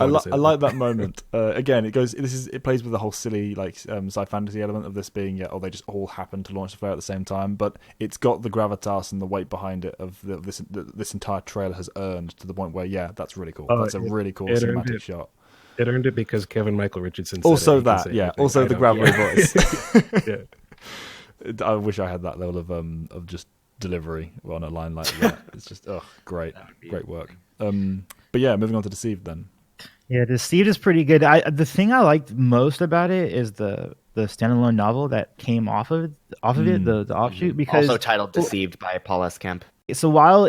I like that moment. Again, it plays with the whole silly sci fantasy element of this being they just all happen to launch the flare at the same time, but it's got the gravitas and the weight behind it of this entire trailer has earned to the point where that's really cool. That's a really cool cinematic shot. It earned it because Kevin Michael Richardson said also it. Also the gravelly voice. Yeah. I wish I had that level of just delivery on a line like that. It's just great work. But yeah, moving on to Deceived then. Yeah, Deceived is pretty good. The thing I liked most about it is the standalone novel that came off of it, the offshoot, because also titled Deceived by Paul S. Kemp. So while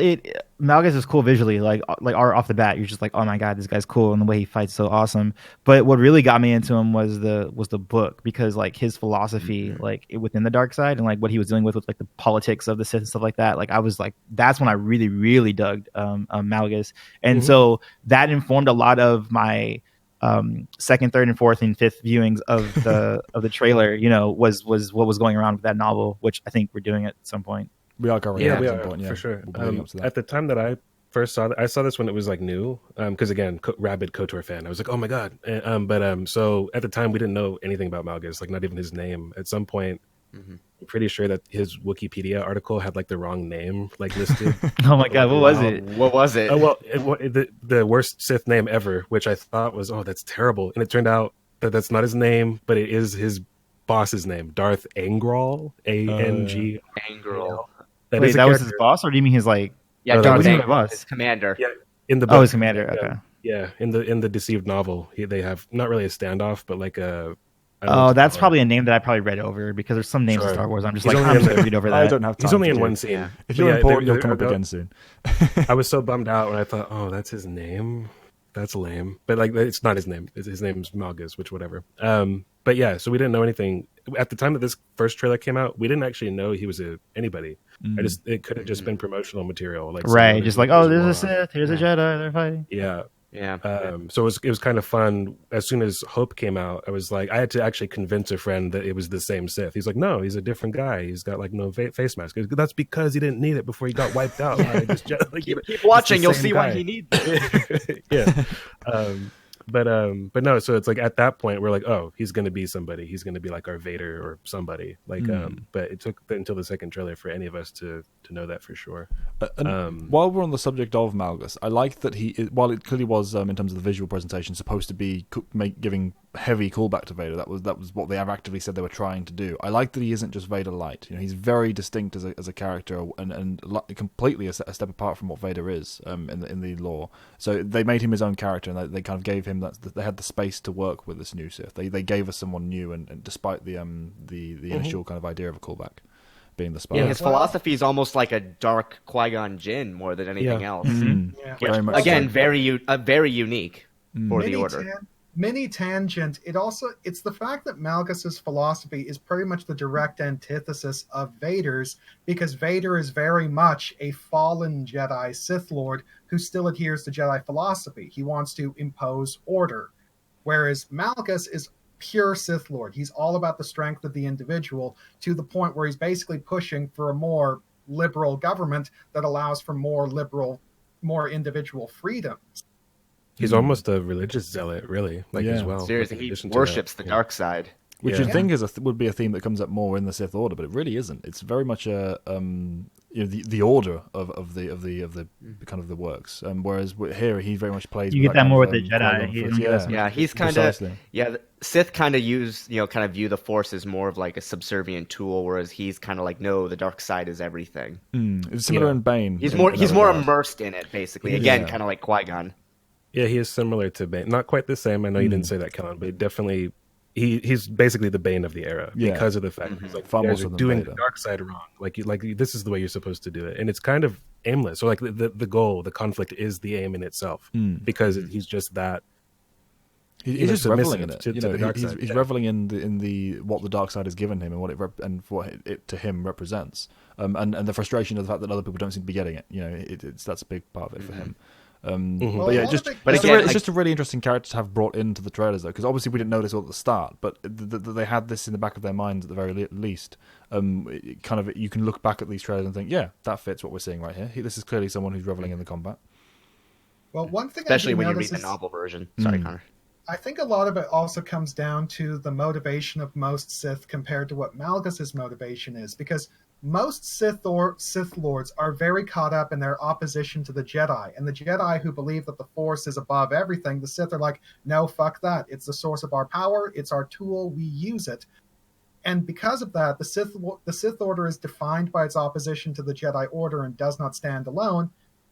Malgus is cool visually, like off the bat, you're just like, oh my god, this guy's cool, and the way he fights so awesome. But what really got me into him was the book, because like his philosophy, within the dark side, and like what he was dealing with like the politics of the Sith and stuff like that. Like I was like, that's when I really really dug Malgus, and so that informed a lot of my second, third, and fourth and fifth viewings of the trailer. Was what was going around with that novel, which I think we're doing at some point. We are covering it at some point, for sure. At the time that I first saw it, I saw this when it was like new, because again, rabid KOTOR fan. I was like, oh my god. So at the time we didn't know anything about Malgus, like not even his name. At some point, I'm pretty sure that his Wikipedia article had like the wrong name listed. Oh my god, what was it? What was it? The worst Sith name ever, which I thought was, that's terrible, and it turned out that that's not his name, but it is his boss's name, Darth Angral, A-N-G. Angral. Wait, that was his boss, or do you mean his like? Yeah, Darth Angral, boss, his commander. Yeah, in the book, his commander. Okay. Yeah, in the Deceived novel, they have not really a standoff, but like a. That's probably a name that I probably read over, because there's some names in Star Wars I'm just I'm going to read over that. I don't have time. He's only in one scene. Yeah. If you're important, you'll come up again soon. I was so bummed out when I thought, that's his name. That's lame. But like, it's not his name. His name's Malgus, which whatever. But yeah, so we didn't know anything at the time that this first trailer came out. We didn't actually know he was anybody. It could have just been promotional material, like right, just like, there's a Sith, here's a Jedi, they're fighting. Yeah. Yeah. So it was kind of fun. As soon as Hope came out, I was like, I had to actually convince a friend that it was the same Sith. He's like, no, he's a different guy. He's got like no face mask. That's because he didn't need it before he got wiped out. Keep watching, you'll see why he needs it. Yeah. But no, so it's like at that point we're like, he's gonna be somebody. He's gonna be like our Vader or somebody. But it took until the second trailer for any of us to know that for sure. While we're on the subject of Malgus, I like that while it clearly was in terms of the visual presentation supposed to be giving heavy callback to Vader. That was what they have actively said they were trying to do. I like that he isn't just Vader light. He's very distinct as a character and completely a step apart from what Vader is in the lore. So they made him his own character, and they kind of gave him that. They had the space to work with this new Sith. They gave us someone new, and despite the initial kind of idea of a callback being the spy. Yeah, his philosophy is almost like a dark Qui-Gon Jinn more than anything else. Yeah. Which, again, very unique for the Order. Mini tangent. It's the fact that Malgus's philosophy is pretty much the direct antithesis of Vader's, because Vader is very much a fallen Jedi Sith Lord who still adheres to Jedi philosophy. He wants to impose order, whereas Malgus is pure Sith Lord. He's all about the strength of the individual, to the point where he's basically pushing for a more liberal government that allows for more individual freedoms. He's almost a religious zealot, really, as well. Seriously, he worships the dark side. Which you'd think would be a theme that comes up more in the Sith Order, but it really isn't. It's very much the order of the kind of the works. Whereas here he very much plays. You get that more with the Jedi. He's kind of the Sith kind of view the Force as more of like a subservient tool, whereas he's kind of like, no, the dark side is everything. It's similar in Bane. He's more immersed in it, basically. Again, kind of like Qui-Gon. Yeah, he is similar to Bane. Not quite the same. I know you didn't say that, Kellen, but definitely he's basically the Bane of the era because of the fact he's like, Far you more guys so are than doing Vader. the dark side wrong. Like this is the way you're supposed to do it, and it's kind of aimless. So like the goal, the conflict is the aim in itself because he's just that. He's just reveling in submissive it. to the dark He's side. reveling in the what the dark side has given him and what it to him represents. And the frustration of the fact that other people don't seem to be getting it. That's a big part of it for him. Well, But yeah, one just of the- But it's, again, it's just a really interesting character to have brought into the trailers, though, because obviously we didn't know this all at the start, but they had this in the back of their minds at the very least. You can look back at these trailers and think, yeah, that fits what we're seeing right here. This is clearly someone who's reveling in the combat. Well, one thing especially I do when you notice read the is, novel version. Sorry, Connor. I think a lot of it also comes down to the motivation of most Sith compared to what Malgus's motivation is, because most Sith Lords are very caught up in their opposition to the Jedi, and the Jedi who believe that the Force is above everything, the Sith are like, no, fuck that. It's the source of our power. It's our tool. We use it. And because of that, the Sith Order is defined by its opposition to the Jedi Order and does not stand alone.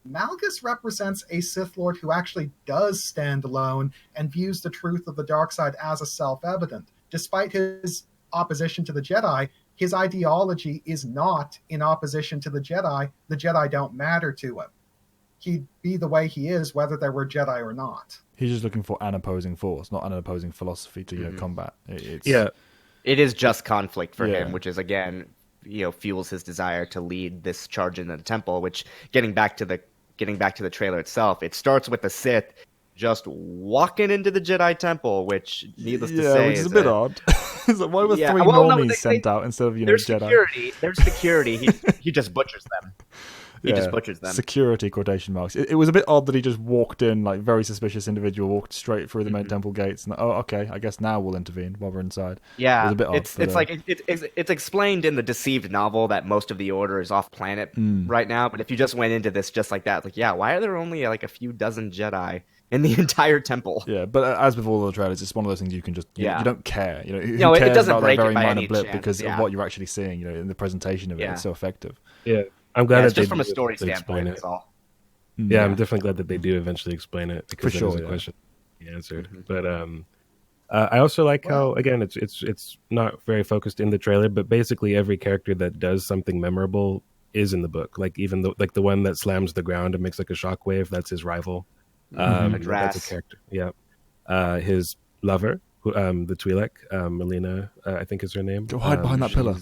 Malgus represents a Sith Lord who actually does stand alone and views the truth of the dark side as a self-evident. Despite his opposition to the Jedi, his ideology is not in opposition to the Jedi. The Jedi don't matter to him. He'd be the way he is whether there were Jedi or not. He's just looking for an opposing force, not an opposing philosophy to combat. It is just conflict for Yeah. him, which is again, fuels his desire to lead this charge into the temple. Which, getting back to the trailer itself, it starts with the Sith just walking into the Jedi temple, which, needless to say, which is a bit odd. It's like, why were three normies sent out instead of there's Jedi? security. There's security. He just butchers them. He just butchers them. Security quotation marks. It was a bit odd that he just walked in, like very suspicious individual, walked straight through the main temple gates, and okay, I guess now we'll intervene while we're inside. Yeah, it was a bit odd. It's explained in the Deceived novel that most of the Order is off planet right now. But if you just went into this just like that, why are there only like a few dozen Jedi in the entire temple? Yeah, but as with all the trailers, it's one of those things you can just you don't care. Who No, it cares doesn't about break that it very by minor any blip chance, because yeah. of what you're actually seeing. In the presentation of it, it's so effective. Yeah, I'm glad that It's they just from a do story eventually explain standpoint. it. That's all. Yeah, I'm definitely glad that they do eventually explain it because For that is sure, a yeah. question he answered. But I also like how again it's not very focused in the trailer, but basically every character that does something memorable is in the book. Like even the one that slams the ground and makes like a shockwave, that's his rival. That's a Madras. character. Yeah, his lover, the Twi'lek, Melina, I think is her name. Go hide behind that pillar.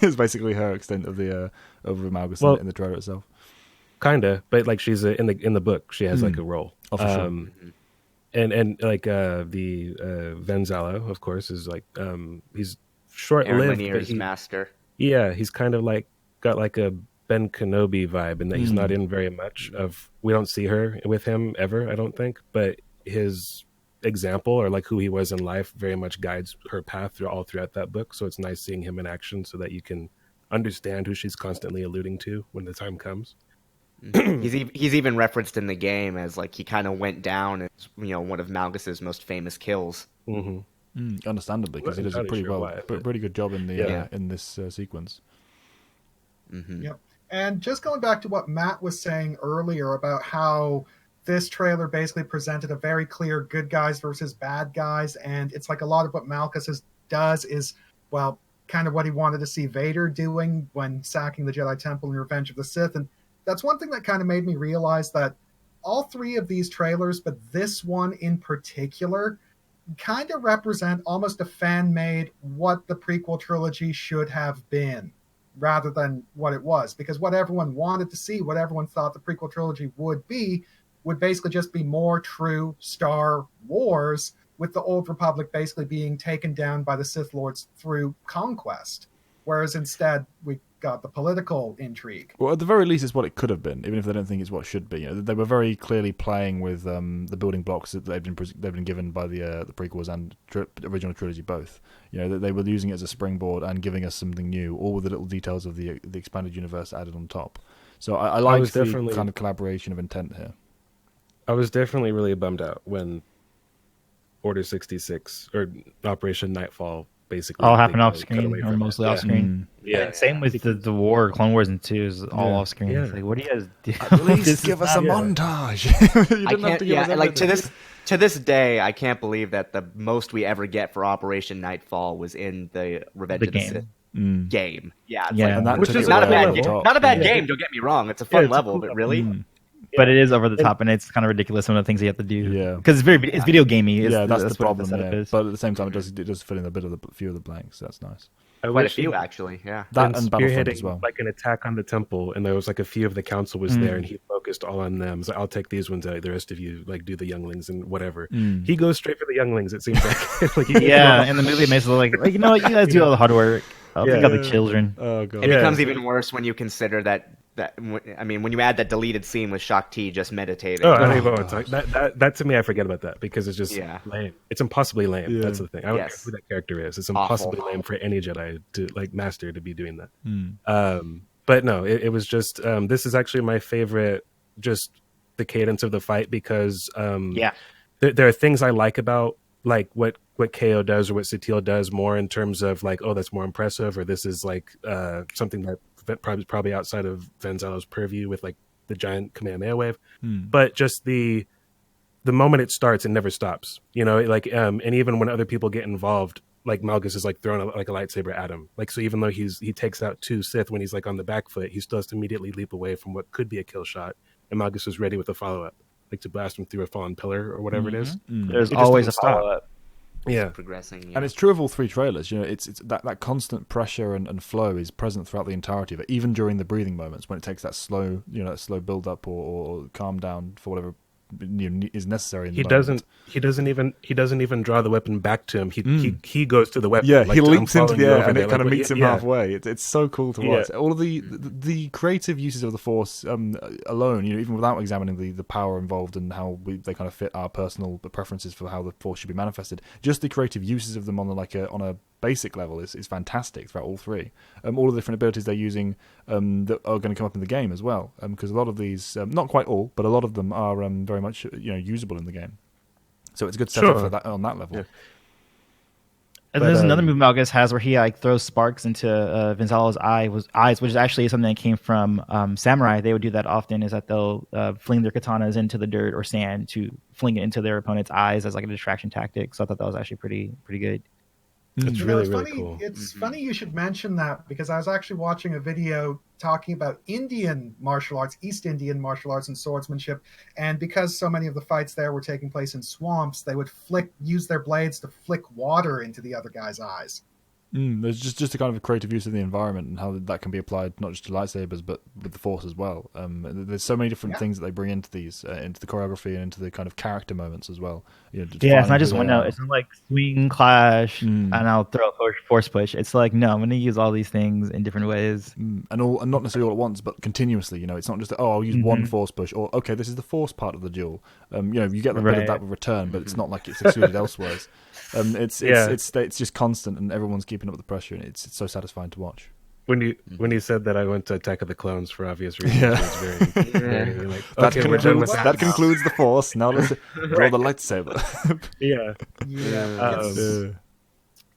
It's basically her extent of the over Malgus in the trailer itself. Kinda, but like she's in the book, she has like a role. Oh, for sure. And like the Venzalo, of course, is like he's short Aaron lived. Lanier's master. Yeah, he's kind of like got like a Ben Kenobi vibe, in that he's not in very much of. We don't see her with him ever, I don't think, but his example or like who he was in life very much guides her path throughout that book. So it's nice seeing him in action so that you can understand who she's constantly alluding to when the time comes. He's even referenced in the game as like he kind of went down as one of Malgus's most famous kills. Understandably, because he does a pretty good job in the in this sequence. Yep. And just going back to what Matt was saying earlier about how this trailer basically presented a very clear good guys versus bad guys, and it's like a lot of what Malgus does is, well, kind of what he wanted to see Vader doing when sacking the Jedi Temple in Revenge of the Sith. And that's one thing that kind of made me realize that all three of these trailers, but this one in particular, kind of represent almost a fan-made what the prequel trilogy should have been, rather than what it was. Because what everyone wanted to see, what everyone thought the prequel trilogy would be, would basically just be more true Star Wars, with the Old Republic basically being taken down by the Sith Lords through conquest. Whereas instead, we got the political intrigue. Well, at the very least, it's what it could have been, even if they don't think it's what it should be. They were very clearly playing with the building blocks that they've been given by the prequels and original trilogy both. They were using it as a springboard and giving us something new, all with the little details of the expanded universe added on top. So I like the kind of collaboration of intent here. I was definitely really bummed out when Order 66 or Operation Nightfall basically all happen they off cut screen away or from it. mostly Yeah. off screen. Yeah. And same with the War, Clone Wars and 2 is all Yeah. off screen. Yeah. It's like, what do you guys do? At least This is give us not- a yeah. montage. You I didn't have can't. to give us Yeah, like everything. to this day, I can't believe that the most we ever get for Operation Nightfall was in the Revenge The of the game. Sith game. Yeah, it's Yeah. like, And that Which took is it not a way bad over the game. top. Not a bad Yeah. game. Don't get me wrong. It's a Yeah, fun it's a level, cool but level. really, But it is over the top, and it's kind of ridiculous some of the things you have to do. Yeah. because it's video gamey. Yeah, that's the what problem. setup Yeah. is. But at the same time, it does fill in a few of the blanks. That's nice. I quite a wish few he- actually. Yeah. That and Battlefront spearheading, as well. like an attack on the temple, and there was like a few of the council was there, and he focused all on them. So I'll take these ones out. The rest of you like do the younglings and whatever. He goes straight for the younglings. It seems like, like Yeah, in the movie, it makes it look like you know what, you guys do all the hard work. I'll think of the children. Oh god. It Yeah. becomes even worse when you consider that. I mean, when you add that deleted scene with Shakti just meditating. Oh, I don't even want to talk. That to me, I forget about that because it's just Yeah. lame. It's impossibly lame. Yeah. That's the thing. I don't Yes. care who that character is. It's Awful. impossibly lame for any Jedi to like master to be doing that. But no, it was just. This is actually my favorite. Just the cadence of the fight because there are things I like about like what KO does or what Satele does more in terms of like, oh, that's more impressive, or this is like something that probably outside of Vanzello's purview with like the giant Kamehameha wave. But just the moment it starts, it never stops. You know, like and even when other people get involved, like Malgus is like throwing like a lightsaber at him. Like so, even though he takes out 2 Sith when he's like on the back foot, he still has to immediately leap away from what could be a kill shot. And Malgus is ready with a follow up, like to blast him through a fallen pillar or whatever it is. There's It just always a doesn't stop. follow up. Yeah. Progressing. And it's true of all 3 trailers. You know, it's that constant pressure and flow is present throughout the entirety of it, even during the breathing moments when it takes that slow, that slow build up or calm down for whatever is necessary. In the moment. He doesn't even draw the weapon back to him. He goes to the weapon. Yeah, like, he I'm leaps into following the you air over and there. it kind of Like, meets him yeah. halfway. It's so cool to watch. Yeah. All of the creative uses of the Force alone, even without examining the power involved and how they kind of fit our personal preferences for how the Force should be manifested. Just the creative uses of them on a basic level is fantastic throughout all 3. All the different abilities they're using that are going to come up in the game as well. Because a lot of these, not quite all, but a lot of them are very much usable in the game. So it's a good setup for that on that level. Yeah. And there's another move Malgus has where he like throws sparks into Vanzello's eyes, which is actually something that came from Samurai. They would do that often. Is that they'll fling their katanas into the dirt or sand to fling it into their opponent's eyes as like a distraction tactic. So I thought that was actually pretty good. It's You really know, really funny, cool. It's funny you should mention that because I was actually watching a video talking about Indian martial arts, East Indian martial arts and swordsmanship. And because so many of the fights there were taking place in swamps, they would use their blades to flick water into the other guy's eyes. There's just a kind of a creative use of the environment and how that can be applied not just to lightsabers but with the Force as well. There's so many different things that they bring into these, into the choreography and into the kind of character moments as well. It's not just one note. It's not like swing, clash, and I'll throw a force push. It's like, no, I'm going to use all these things in different ways. And not necessarily all at once, but continuously. It's not just I'll use one force push, or okay, this is the force part of the duel. You get a bit of that with return, but it's not like it's excluded elsewhere. It's just constant, and everyone's keeping up with the pressure, and it's so satisfying to watch. When you said that, I went to Attack of the Clones for obvious reasons. Yeah. It was very like, That okay, we're done with concludes, that. that concludes the Force. Now let's draw the lightsaber. Yeah. Yeah.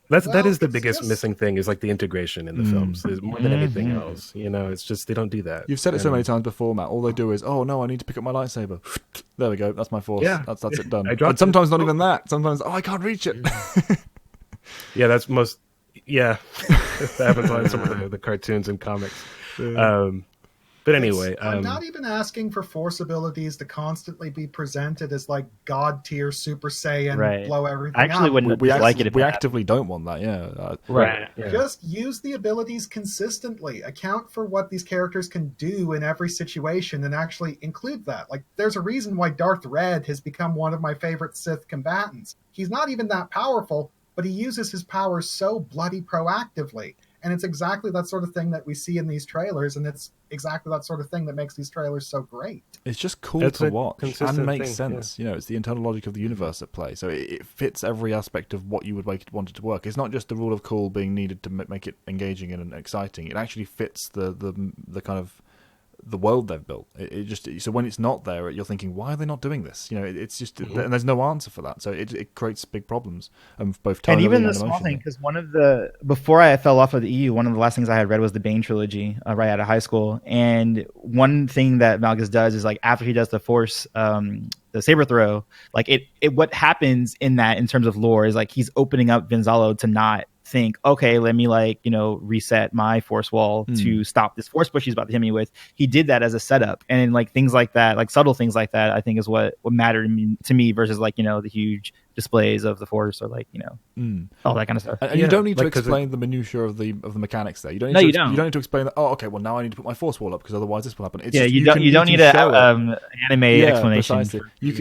That is the it's biggest just- missing thing is like the integration in the films. There's more than anything else. It's just they don't do that. You've said it so many times before, Matt. All they do is, oh no, I need to pick up my lightsaber. There we go. That's my Force. Yeah. That's it done. I dropped And sometimes not even that. Sometimes, I can't reach it. Yeah, that's most. Yeah, that happens on some of the cartoons and comics. But anyway, I'm not even asking for Force abilities to constantly be presented as like God tier Super Saiyan, Right. blow everything I actually up. wouldn't dislike it if we it happened. actively don't want that. Yeah. Right. Yeah. Just use the abilities consistently. Account for what these characters can do in every situation and actually include that. Like, there's a reason why Darth Red has become one of my favorite Sith combatants. He's not even that powerful, but he uses his powers so bloody proactively. And it's exactly that sort of thing that we see in these trailers, and it's exactly that sort of thing that makes these trailers so great. It's just cool It's to a watch consistent and makes thing, sense. It's the internal logic of the universe at play, so it fits every aspect of what you would want it to work. It's not just the rule of cool being needed to make it engaging and exciting. It actually fits the kind of the world they've built. It just so when it's not there, you're thinking, why are they not doing this? It's just and there's no answer for that. So it creates big problems, both tonally And even the and small emotionally. thing, because before I fell off of the EU, one of the last things I had read was the Bane trilogy right out of high school. And one thing that Malgus does is like after he does the Force, the saber throw, like what happens in that in terms of lore is like he's opening up Vinzalo to not think, okay, let me reset my force wall to stop this force push he's about to hit me with. He did that as a setup, and like things like that, like subtle things like that, I think is what mattered to me versus the huge displays of the force or all that kind of stuff. And you don't need to explain the minutiae of the mechanics there. You don't need you don't. You don't need to explain that. Oh, okay. Well, now I need to put my force wall up because otherwise this will happen. It's you don't need an anime explanation. Precisely. You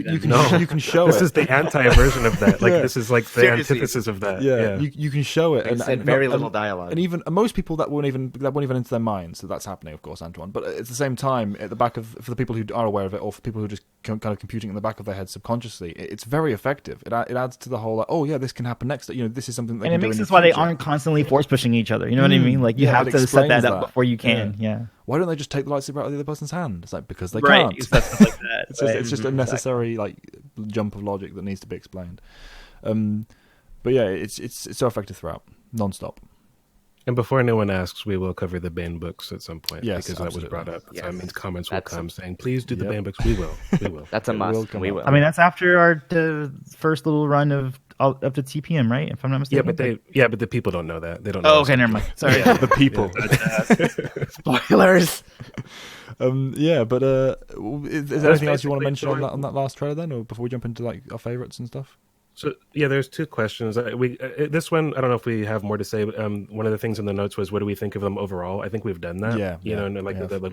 can show this it. This is the anti version of that. Like this is like the antithesis of that. Yeah. You can show it. And very little dialogue. And even most people that won't even into their minds that that's happening. Of course, Antoine. But at the same time, at the back of for the people who are aware of it, or for people who are just kind of computing in the back of their head subconsciously, it's very effective. It adds to the whole. Oh yeah, this can happen next. This is something that and it makes sense why they aren't constantly force pushing each other. You know what I mean? Like you have to set that up before you can. Yeah. Why don't they just take the lightsaber out of the other person's hand? It's like because they right. can't. It's stuff like that. It's just a necessary jump of logic that needs to be explained. But yeah, it's so effective throughout, non-stop. And before anyone asks, we will cover the Bane books at some point. Yes, because that was brought up. Yes. So that means comments will come saying, please do the Bane books. We will. That's a must. We will. I mean, that's after the first little run of the TPM, right? If I'm not mistaken. But the people don't know that. They don't know. Oh, okay, never mind. Sorry. The people. Spoilers. But is there anything else you want to mention on that last trailer then, or before we jump into our favorites and stuff? So there's two questions. This one, I don't know if we have more to say. But, one of the things in the notes was, what do we think of them overall? I think we've done that.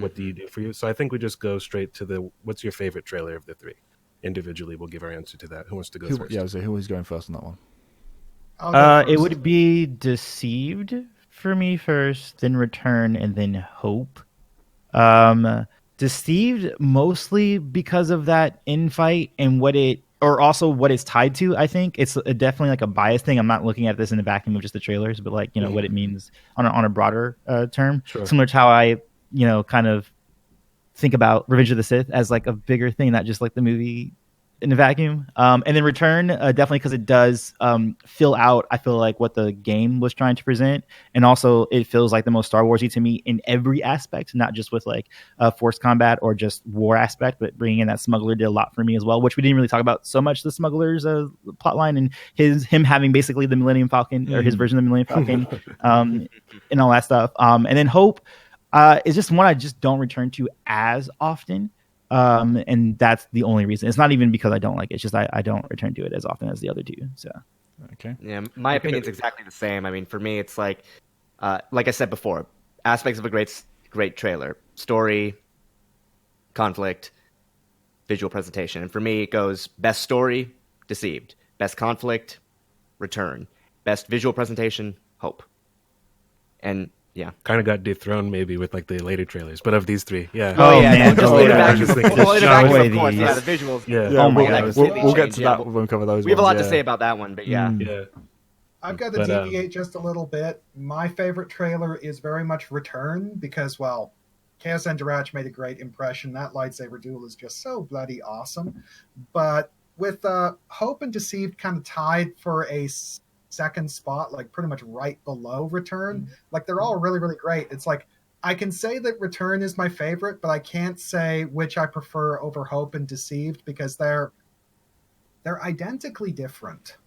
What do you do for you? So I think we just go straight to what's your favorite trailer of the three? Individually, we'll give our answer to that. Who wants to go first? Yeah, so who is going first on that one? It would be Deceived for me first, then Return, and then Hope. Deceived mostly because of that infight and what it's tied to. I think it's definitely like a bias thing. I'm not looking at this in the vacuum of just the trailers, but what it means on a broader term. Sure. Similar to how I kind of think about Revenge of the Sith as like a bigger thing, not just like the movie in a vacuum. And then Return, definitely because it does fill out, I feel like, what the game was trying to present. And also it feels like the most Star Wars-y to me in every aspect, not just with like force combat or just war aspect, but bringing in that smuggler did a lot for me as well, which we didn't really talk about so much, the smuggler's plotline and him having basically the Millennium Falcon or his version of the Millennium Falcon and all that stuff. And then Hope is just one I just don't return to as often. And that's the only reason. It's not even because I don't like it. It's just I don't return to it as often as the other two. So okay. Yeah, my opinion's exactly the same. I mean, for me, it's like I said before, aspects of a great trailer: story, conflict, visual presentation. And for me, it goes best story, Deceived; best conflict, Return; best visual presentation, Hope. And yeah, kind of got dethroned maybe with like the later trailers, but of these three, yeah. Oh yeah, man. The visuals. Yeah. Oh my God. We'll get to that when we cover those. We have a lot to say about that one, but yeah. Yeah. I've got to deviate just a little bit. My favorite trailer is very much Return because, well, Chaos and Durach made a great impression. That lightsaber duel is just so bloody awesome. But with Hope and Deceived kind of tied for a second spot, like pretty much right below Return, like they're all really, really great. It's like I can say that Return is my favorite, but I can't say which I prefer over Hope and Deceived because they're identically different.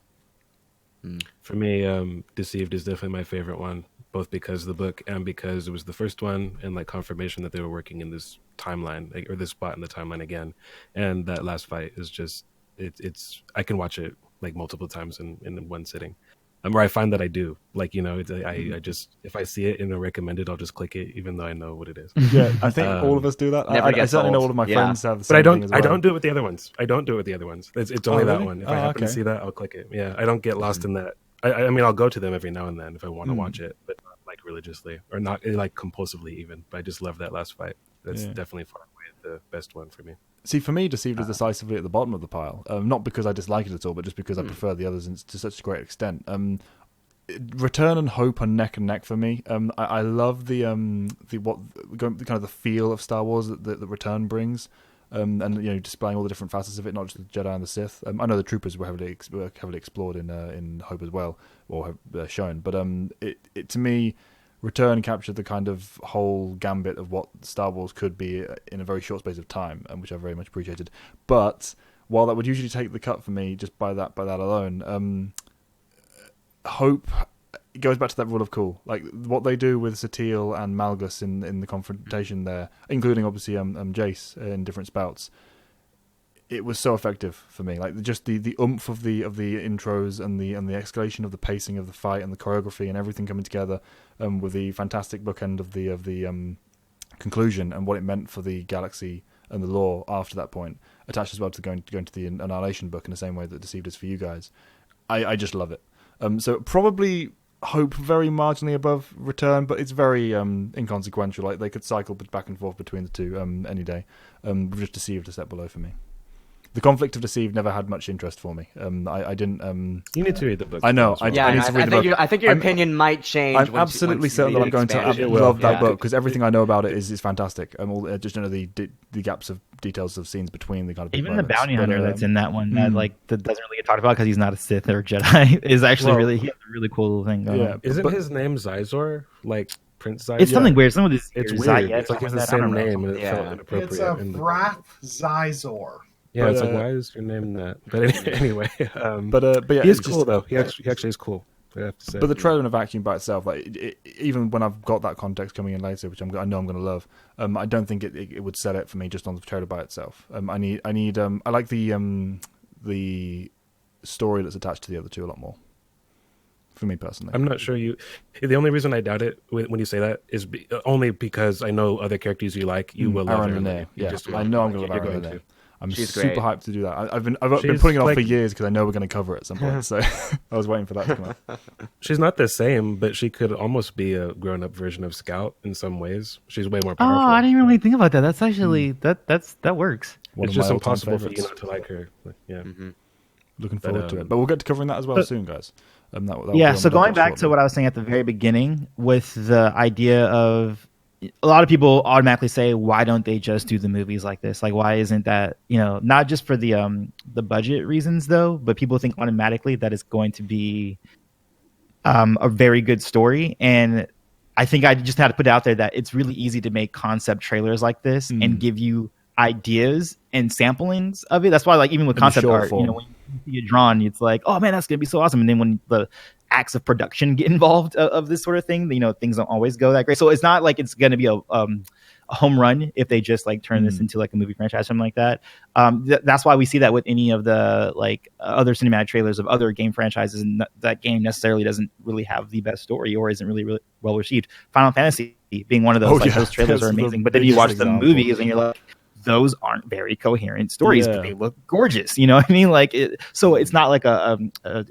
For me, Deceived is definitely my favorite one, both because of the book and because it was the first one and like confirmation that they were working in this timeline or this spot in the timeline again. And that last fight is just it's I can watch it like multiple times in one sitting. Where I find that I do, like, I just, if I see it in a recommended, I'll just click it, even though I know what it is. Yeah, I think all of us do that. I certainly know all of my friends have the same thing as well. I don't do it with the other ones. It's only that one. If I happen to see that, I'll click it. Yeah, I don't get lost in that. I mean, I'll go to them every now and then if I want to watch it, but not like religiously or not like compulsively even. But I just love that last fight. That's definitely far away the best one for me. See, for me, Deceived is decisively at the bottom of the pile. Not because I dislike it at all, but just because I prefer the others to such a great extent. Return and Hope are neck and neck for me. I love the kind of the feel of Star Wars that the Return brings, and displaying all the different facets of it, not just the Jedi and the Sith. I know the Troopers were heavily explored in Hope as well, or have shown. But it to me, Return captured the kind of whole gambit of what Star Wars could be in a very short space of time, which I very much appreciated. But while that would usually take the cut for me just by that alone, Hope goes back to that rule of cool. Like what they do with Satele and Malgus in the confrontation there, including obviously Jace in different spouts. It was so effective for me. Like just the oomph of the intros and the escalation of the pacing of the fight and the choreography and everything coming together, with the fantastic bookend of the conclusion and what it meant for the galaxy and the lore after that point, attached as well to going to the Annihilation book in the same way that Deceived is for you guys. I just love it. So probably Hope very marginally above Return, but it's very inconsequential. Like they could cycle back and forth between the two any day. Just Deceived a step below for me. The conflict of Deceived never had much interest for me. I didn't. You need to read the book. I know. I need to read the book. I think your opinion might change. I'm absolutely certain that I'm going to love that book because everything I know about it is fantastic. Just the gaps of details of scenes between the kind of even the bounty hunter that's in that one that doesn't really get talked about because he's not a Sith or a Jedi is actually he has a really cool little thing going on. Isn't his name Zizor? Like Prince Zizor? It's something weird. Some of this it's weird. It's like it's the same name. And it felt inappropriate. It's a Wrath Zizor. Yeah, it's like, why is your name that? But anyway, but yeah, he's cool though. He actually is cool. I have to say. But the trailer in a vacuum by itself, like even when I've got that context coming in later, which I know I'm going to love, I don't think it would sell it for me just on the trailer by itself. I like the story that's attached to the other two a lot more. For me personally, I'm not sure you. The only reason I doubt it when you say that is only because I know other characters you like. You will love Aaron. Yeah, I know I'm going to love Aaron. I'm She's super great. hyped to do that. I've been putting it off for years because I know we're going to cover it at some point. So I was waiting for that to come out. She's not the same, but she could almost be a grown-up version of Scout in some ways. She's way more powerful. Oh, I didn't really think about that. That's actually that works. It's just impossible for you not to like her. Yeah. Mm-hmm. Looking forward to it. But we'll get to covering that as well soon, guys. So going back to what I was saying at the very beginning with the idea of a lot of people automatically say, why don't they just do the movies like this? Like, why isn't that, not just for the budget reasons though, but people think automatically that it's going to be a very good story. And I think I just had to put it out there that it's really easy to make concept trailers like this and give you ideas and samplings of it. That's why, like, even with concept art, when you see it drawn, it's like, oh man, that's gonna be so awesome. And then when the acts of production get involved of this sort of thing, things don't always go that great. So it's not like it's gonna be a home run if they just like turn this into like a movie franchise, something like that. That's why we see that with any of the like other cinematic trailers of other game franchises, and that game necessarily doesn't really have the best story or isn't really well received. Final Fantasy being one of those. Those trailers are amazing, but then you watch the movies and you're like, those aren't very coherent stories, but they look gorgeous. You know what I mean? Like, so it's not like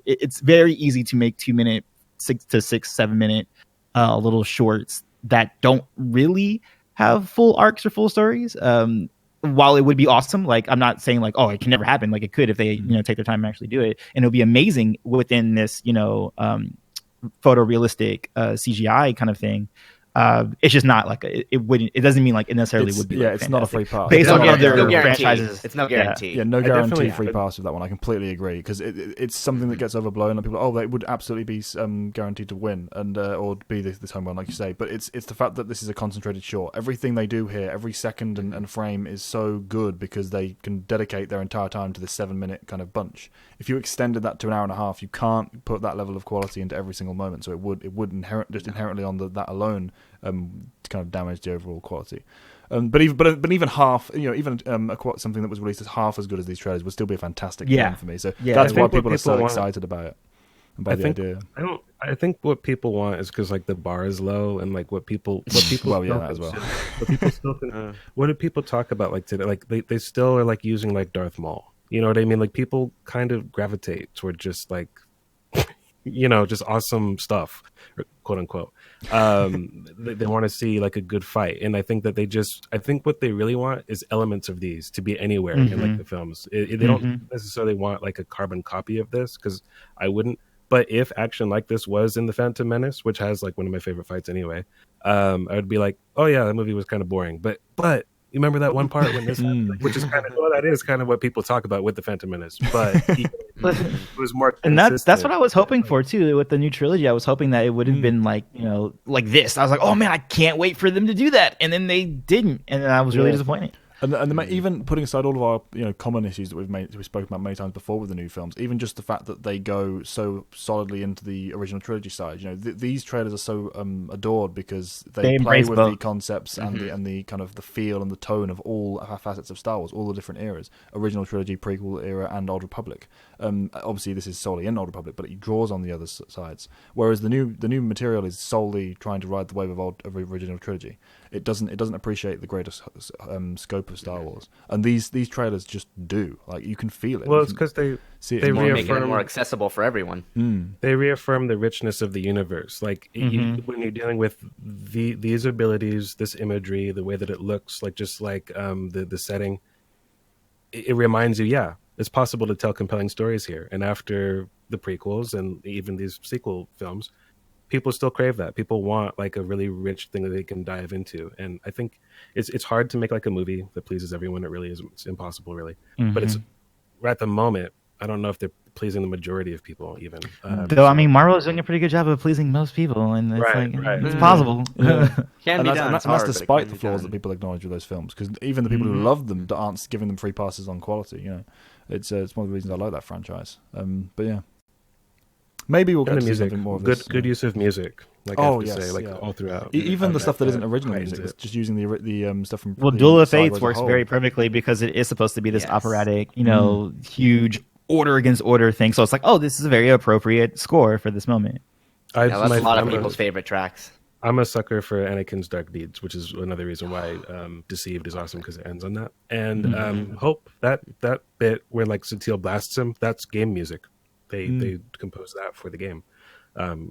it's very easy to make 2 minute, 6 to 7 minute little shorts that don't really have full arcs or full stories. While it would be awesome, like, I'm not saying like, oh, it can never happen. Like, it could if they, take their time and actually do it, and it'll be amazing within this, photorealistic CGI kind of thing. It's just not like it wouldn't. It doesn't mean like it necessarily would be. Yeah, like it's not a free pass. Based on other guarantee. franchises. It's no guarantee. Yeah, no guarantee free pass with that one. I completely agree because it's something that gets overblown and people they would absolutely be guaranteed to win and or be this home run, like you say. But it's the fact that this is a concentrated short. Everything they do here, every second and frame is so good because they can dedicate their entire time to this 7 minute kind of bunch. If you extended that to an hour and a half, you can't put that level of quality into every single moment. So it would inherently on that alone. Kind of damage the overall quality, but even half, something that was released as half as good as these trailers would still be a fantastic game for me. So that's why people are so excited about it and by the idea. I think what people want is because like the bar is low and like what people well, yeah, that as well. What people still think, what do people talk about like today? Like they still are like using like Darth Maul. You know what I mean? Like people kind of gravitate toward just like just awesome stuff, quote unquote. They want to see like a good fight, and I think that I think what they really want is elements of these to be anywhere in like the films. They don't necessarily want like a carbon copy of this, because I wouldn't. But if action like this was in the Phantom Menace, which has like one of my favorite fights anyway, I would be like, oh yeah, that movie was kind of boring. But you remember that one part when this happened? Which is kind of that is kind of what people talk about with the Phantom Menace, but it was more And that's consistent. what I was hoping for too with the new trilogy. I was hoping that it would have been like, you know, like this. I was like, oh man, I can't wait for them to do that, and then they didn't, and I was really disappointed. And even putting aside all of our common issues that we've spoken about many times before with the new films, even just the fact that they go so solidly into the original trilogy side, these trailers are so adored because they play with the concepts and the kind of the feel and the tone of all facets of Star Wars, all the different eras, original trilogy, prequel era, and Old Republic. Obviously, this is solely in Old Republic, but it draws on the other sides. Whereas the new material is solely trying to ride the wave of original trilogy. It doesn't appreciate the greater scope of Star Wars, and these trailers just do. Like, you can feel it. Well, it's because they making it more accessible for everyone. They reaffirm the richness of the universe. Like when you're dealing with these abilities, this imagery, the way that it looks, like just like the setting, it reminds you, yeah, it's possible to tell compelling stories here. And after the prequels and even these sequel films, people still crave that. People want like a really rich thing that they can dive into. And I think it's hard to make like a movie that pleases everyone. It really is. It's impossible, really. But it's at the moment, I don't know if they're pleasing the majority of people even. Though, I mean, Marvel is doing a pretty good job of pleasing most people, and it's it's possible. Can be done. And that's despite the flaws that people acknowledge with those films, because even the people who love them aren't giving them free passes on quality. It's one of the reasons I like that franchise. But yeah. Maybe we'll get to something more of this. Good use of music. Like I have to say, all throughout. Even the stuff that isn't original music, it's just using the stuff from. Well, Duel of Fates works very perfectly because it is supposed to be this operatic, huge order against order thing. So it's like, oh, this is a very appropriate score for this moment. That's a lot of people's favorite tracks. I'm a sucker for Anakin's Dark Deeds, which is another reason why Deceived is awesome, because it ends on that. And Hope, that bit where like Satele blasts him, that's game music. They composed that for the game.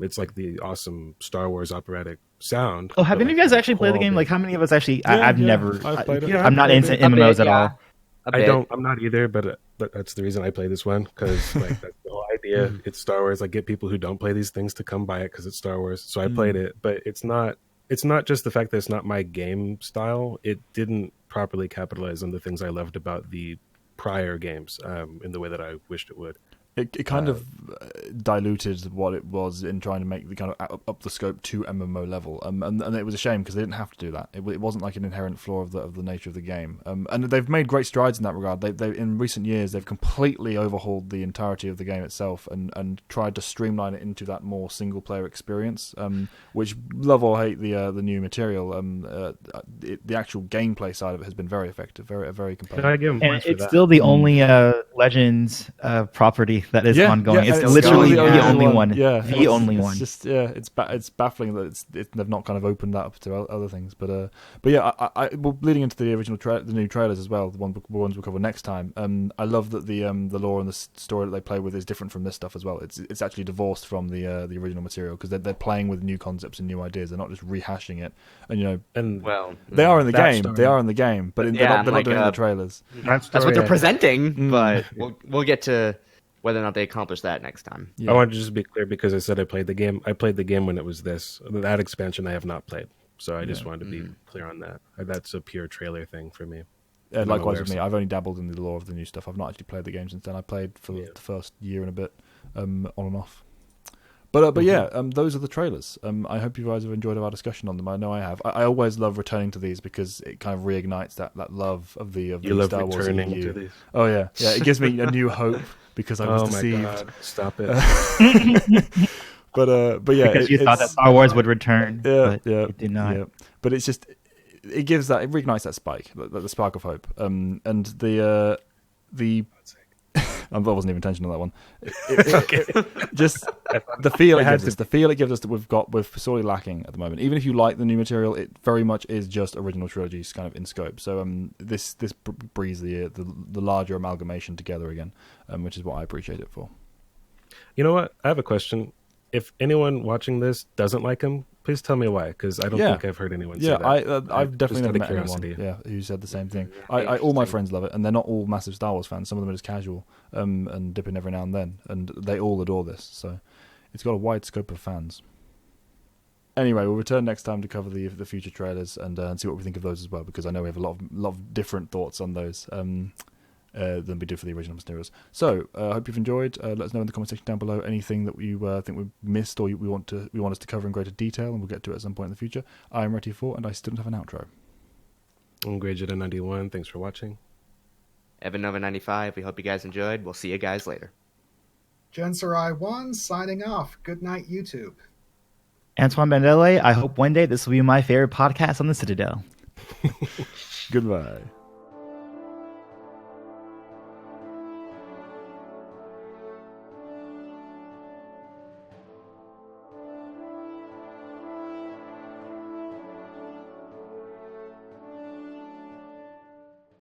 It's like the awesome Star Wars operatic sound. Oh, have any of you guys actually played the game? Like, how many of us actually? I've never. I've played it. I'm not into MMOs at all. I'm not either, but that's the reason I play this one, because like that's the whole idea. It's Star Wars. Like, get people who don't play these things to come buy it because it's Star Wars. So I played it, but it's not just the fact that it's not my game style. It didn't properly capitalize on the things I loved about the prior games in the way that I wished it would. It kind of diluted what it was in trying to make the kind of up the scope to MMO level, and it was a shame because they didn't have to do that. It wasn't like an inherent flaw of the nature of the game, and they've made great strides in that regard. They in recent years they've completely overhauled the entirety of the game itself and tried to streamline it into that more single player experience. Which, love or hate the new material, the actual gameplay side of it has been very effective, very compelling. And it's still the only Legends property that is ongoing. It's literally the only one. Yeah, the only one. Just it's baffling that they've not kind of opened that up to other things. But yeah, well, leading into the original the new trailers as well, the ones we'll cover next time. I love that the lore and the story that they play with is different from this stuff as well. It's actually divorced from the original material, because they're playing with new concepts and new ideas. They're not just rehashing it. And they are in the game. They are in the game, but they're not doing it in the trailers. That's what they're presenting. But we'll get to whether or not they accomplish that next time. I wanted to just be clear, because I said I played the game. I played the game when it was this. That expansion I have not played. So I just wanted to be clear on that. That's a pure trailer thing for me. Likewise with me. I've only dabbled in the lore of the new stuff. I've not actually played the game since then. I played for the first year and a bit, on and off. But yeah, those are the trailers. I hope you guys have enjoyed our discussion on them. I know I have. I always love returning to these because it kind of reignites that love of the Star Wars EU. Oh yeah. It gives me a new hope because I was deceived. My God. Stop it. But yeah, because you thought that Star Wars would return. But it did not. Yeah. But it's just it reignites that spike, the spark of hope. And the I wasn't even intentional on that one. Just the feel it gives us that we're sorely lacking at the moment. Even if you like the new material, it very much is just original trilogies kind of in scope. So this breathes the larger amalgamation together again, which is what I appreciate it for. You know what? I have a question. If anyone watching this doesn't like him, Please tell me why, because I don't think I've heard anyone say that. I've definitely never met curiosity. anyone who said the same thing. All my friends love it, and they're not all massive Star Wars fans. Some of them are just casual and dip in every now and then, and they all adore this. So it's got a wide scope of fans. Anyway, we'll return next time to cover the future trailers and see what we think of those as well, because I know we have a lot of different thoughts on those than we did for the original materials. So I hope you've enjoyed. Let us know in the comment section down below anything that you think we've missed or we want us to cover in greater detail, and we'll get to it at some point in the future. I am Ready4, and I still don't have an outro. I'm Grey Jedi 91. Thanks for watching. Evan Nova 95. We hope you guys enjoyed. We'll see you guys later. Jenserai 1 signing off. Good night, YouTube. Antoine Bandele, I hope one day this will be my favorite podcast on the Citadel. Goodbye.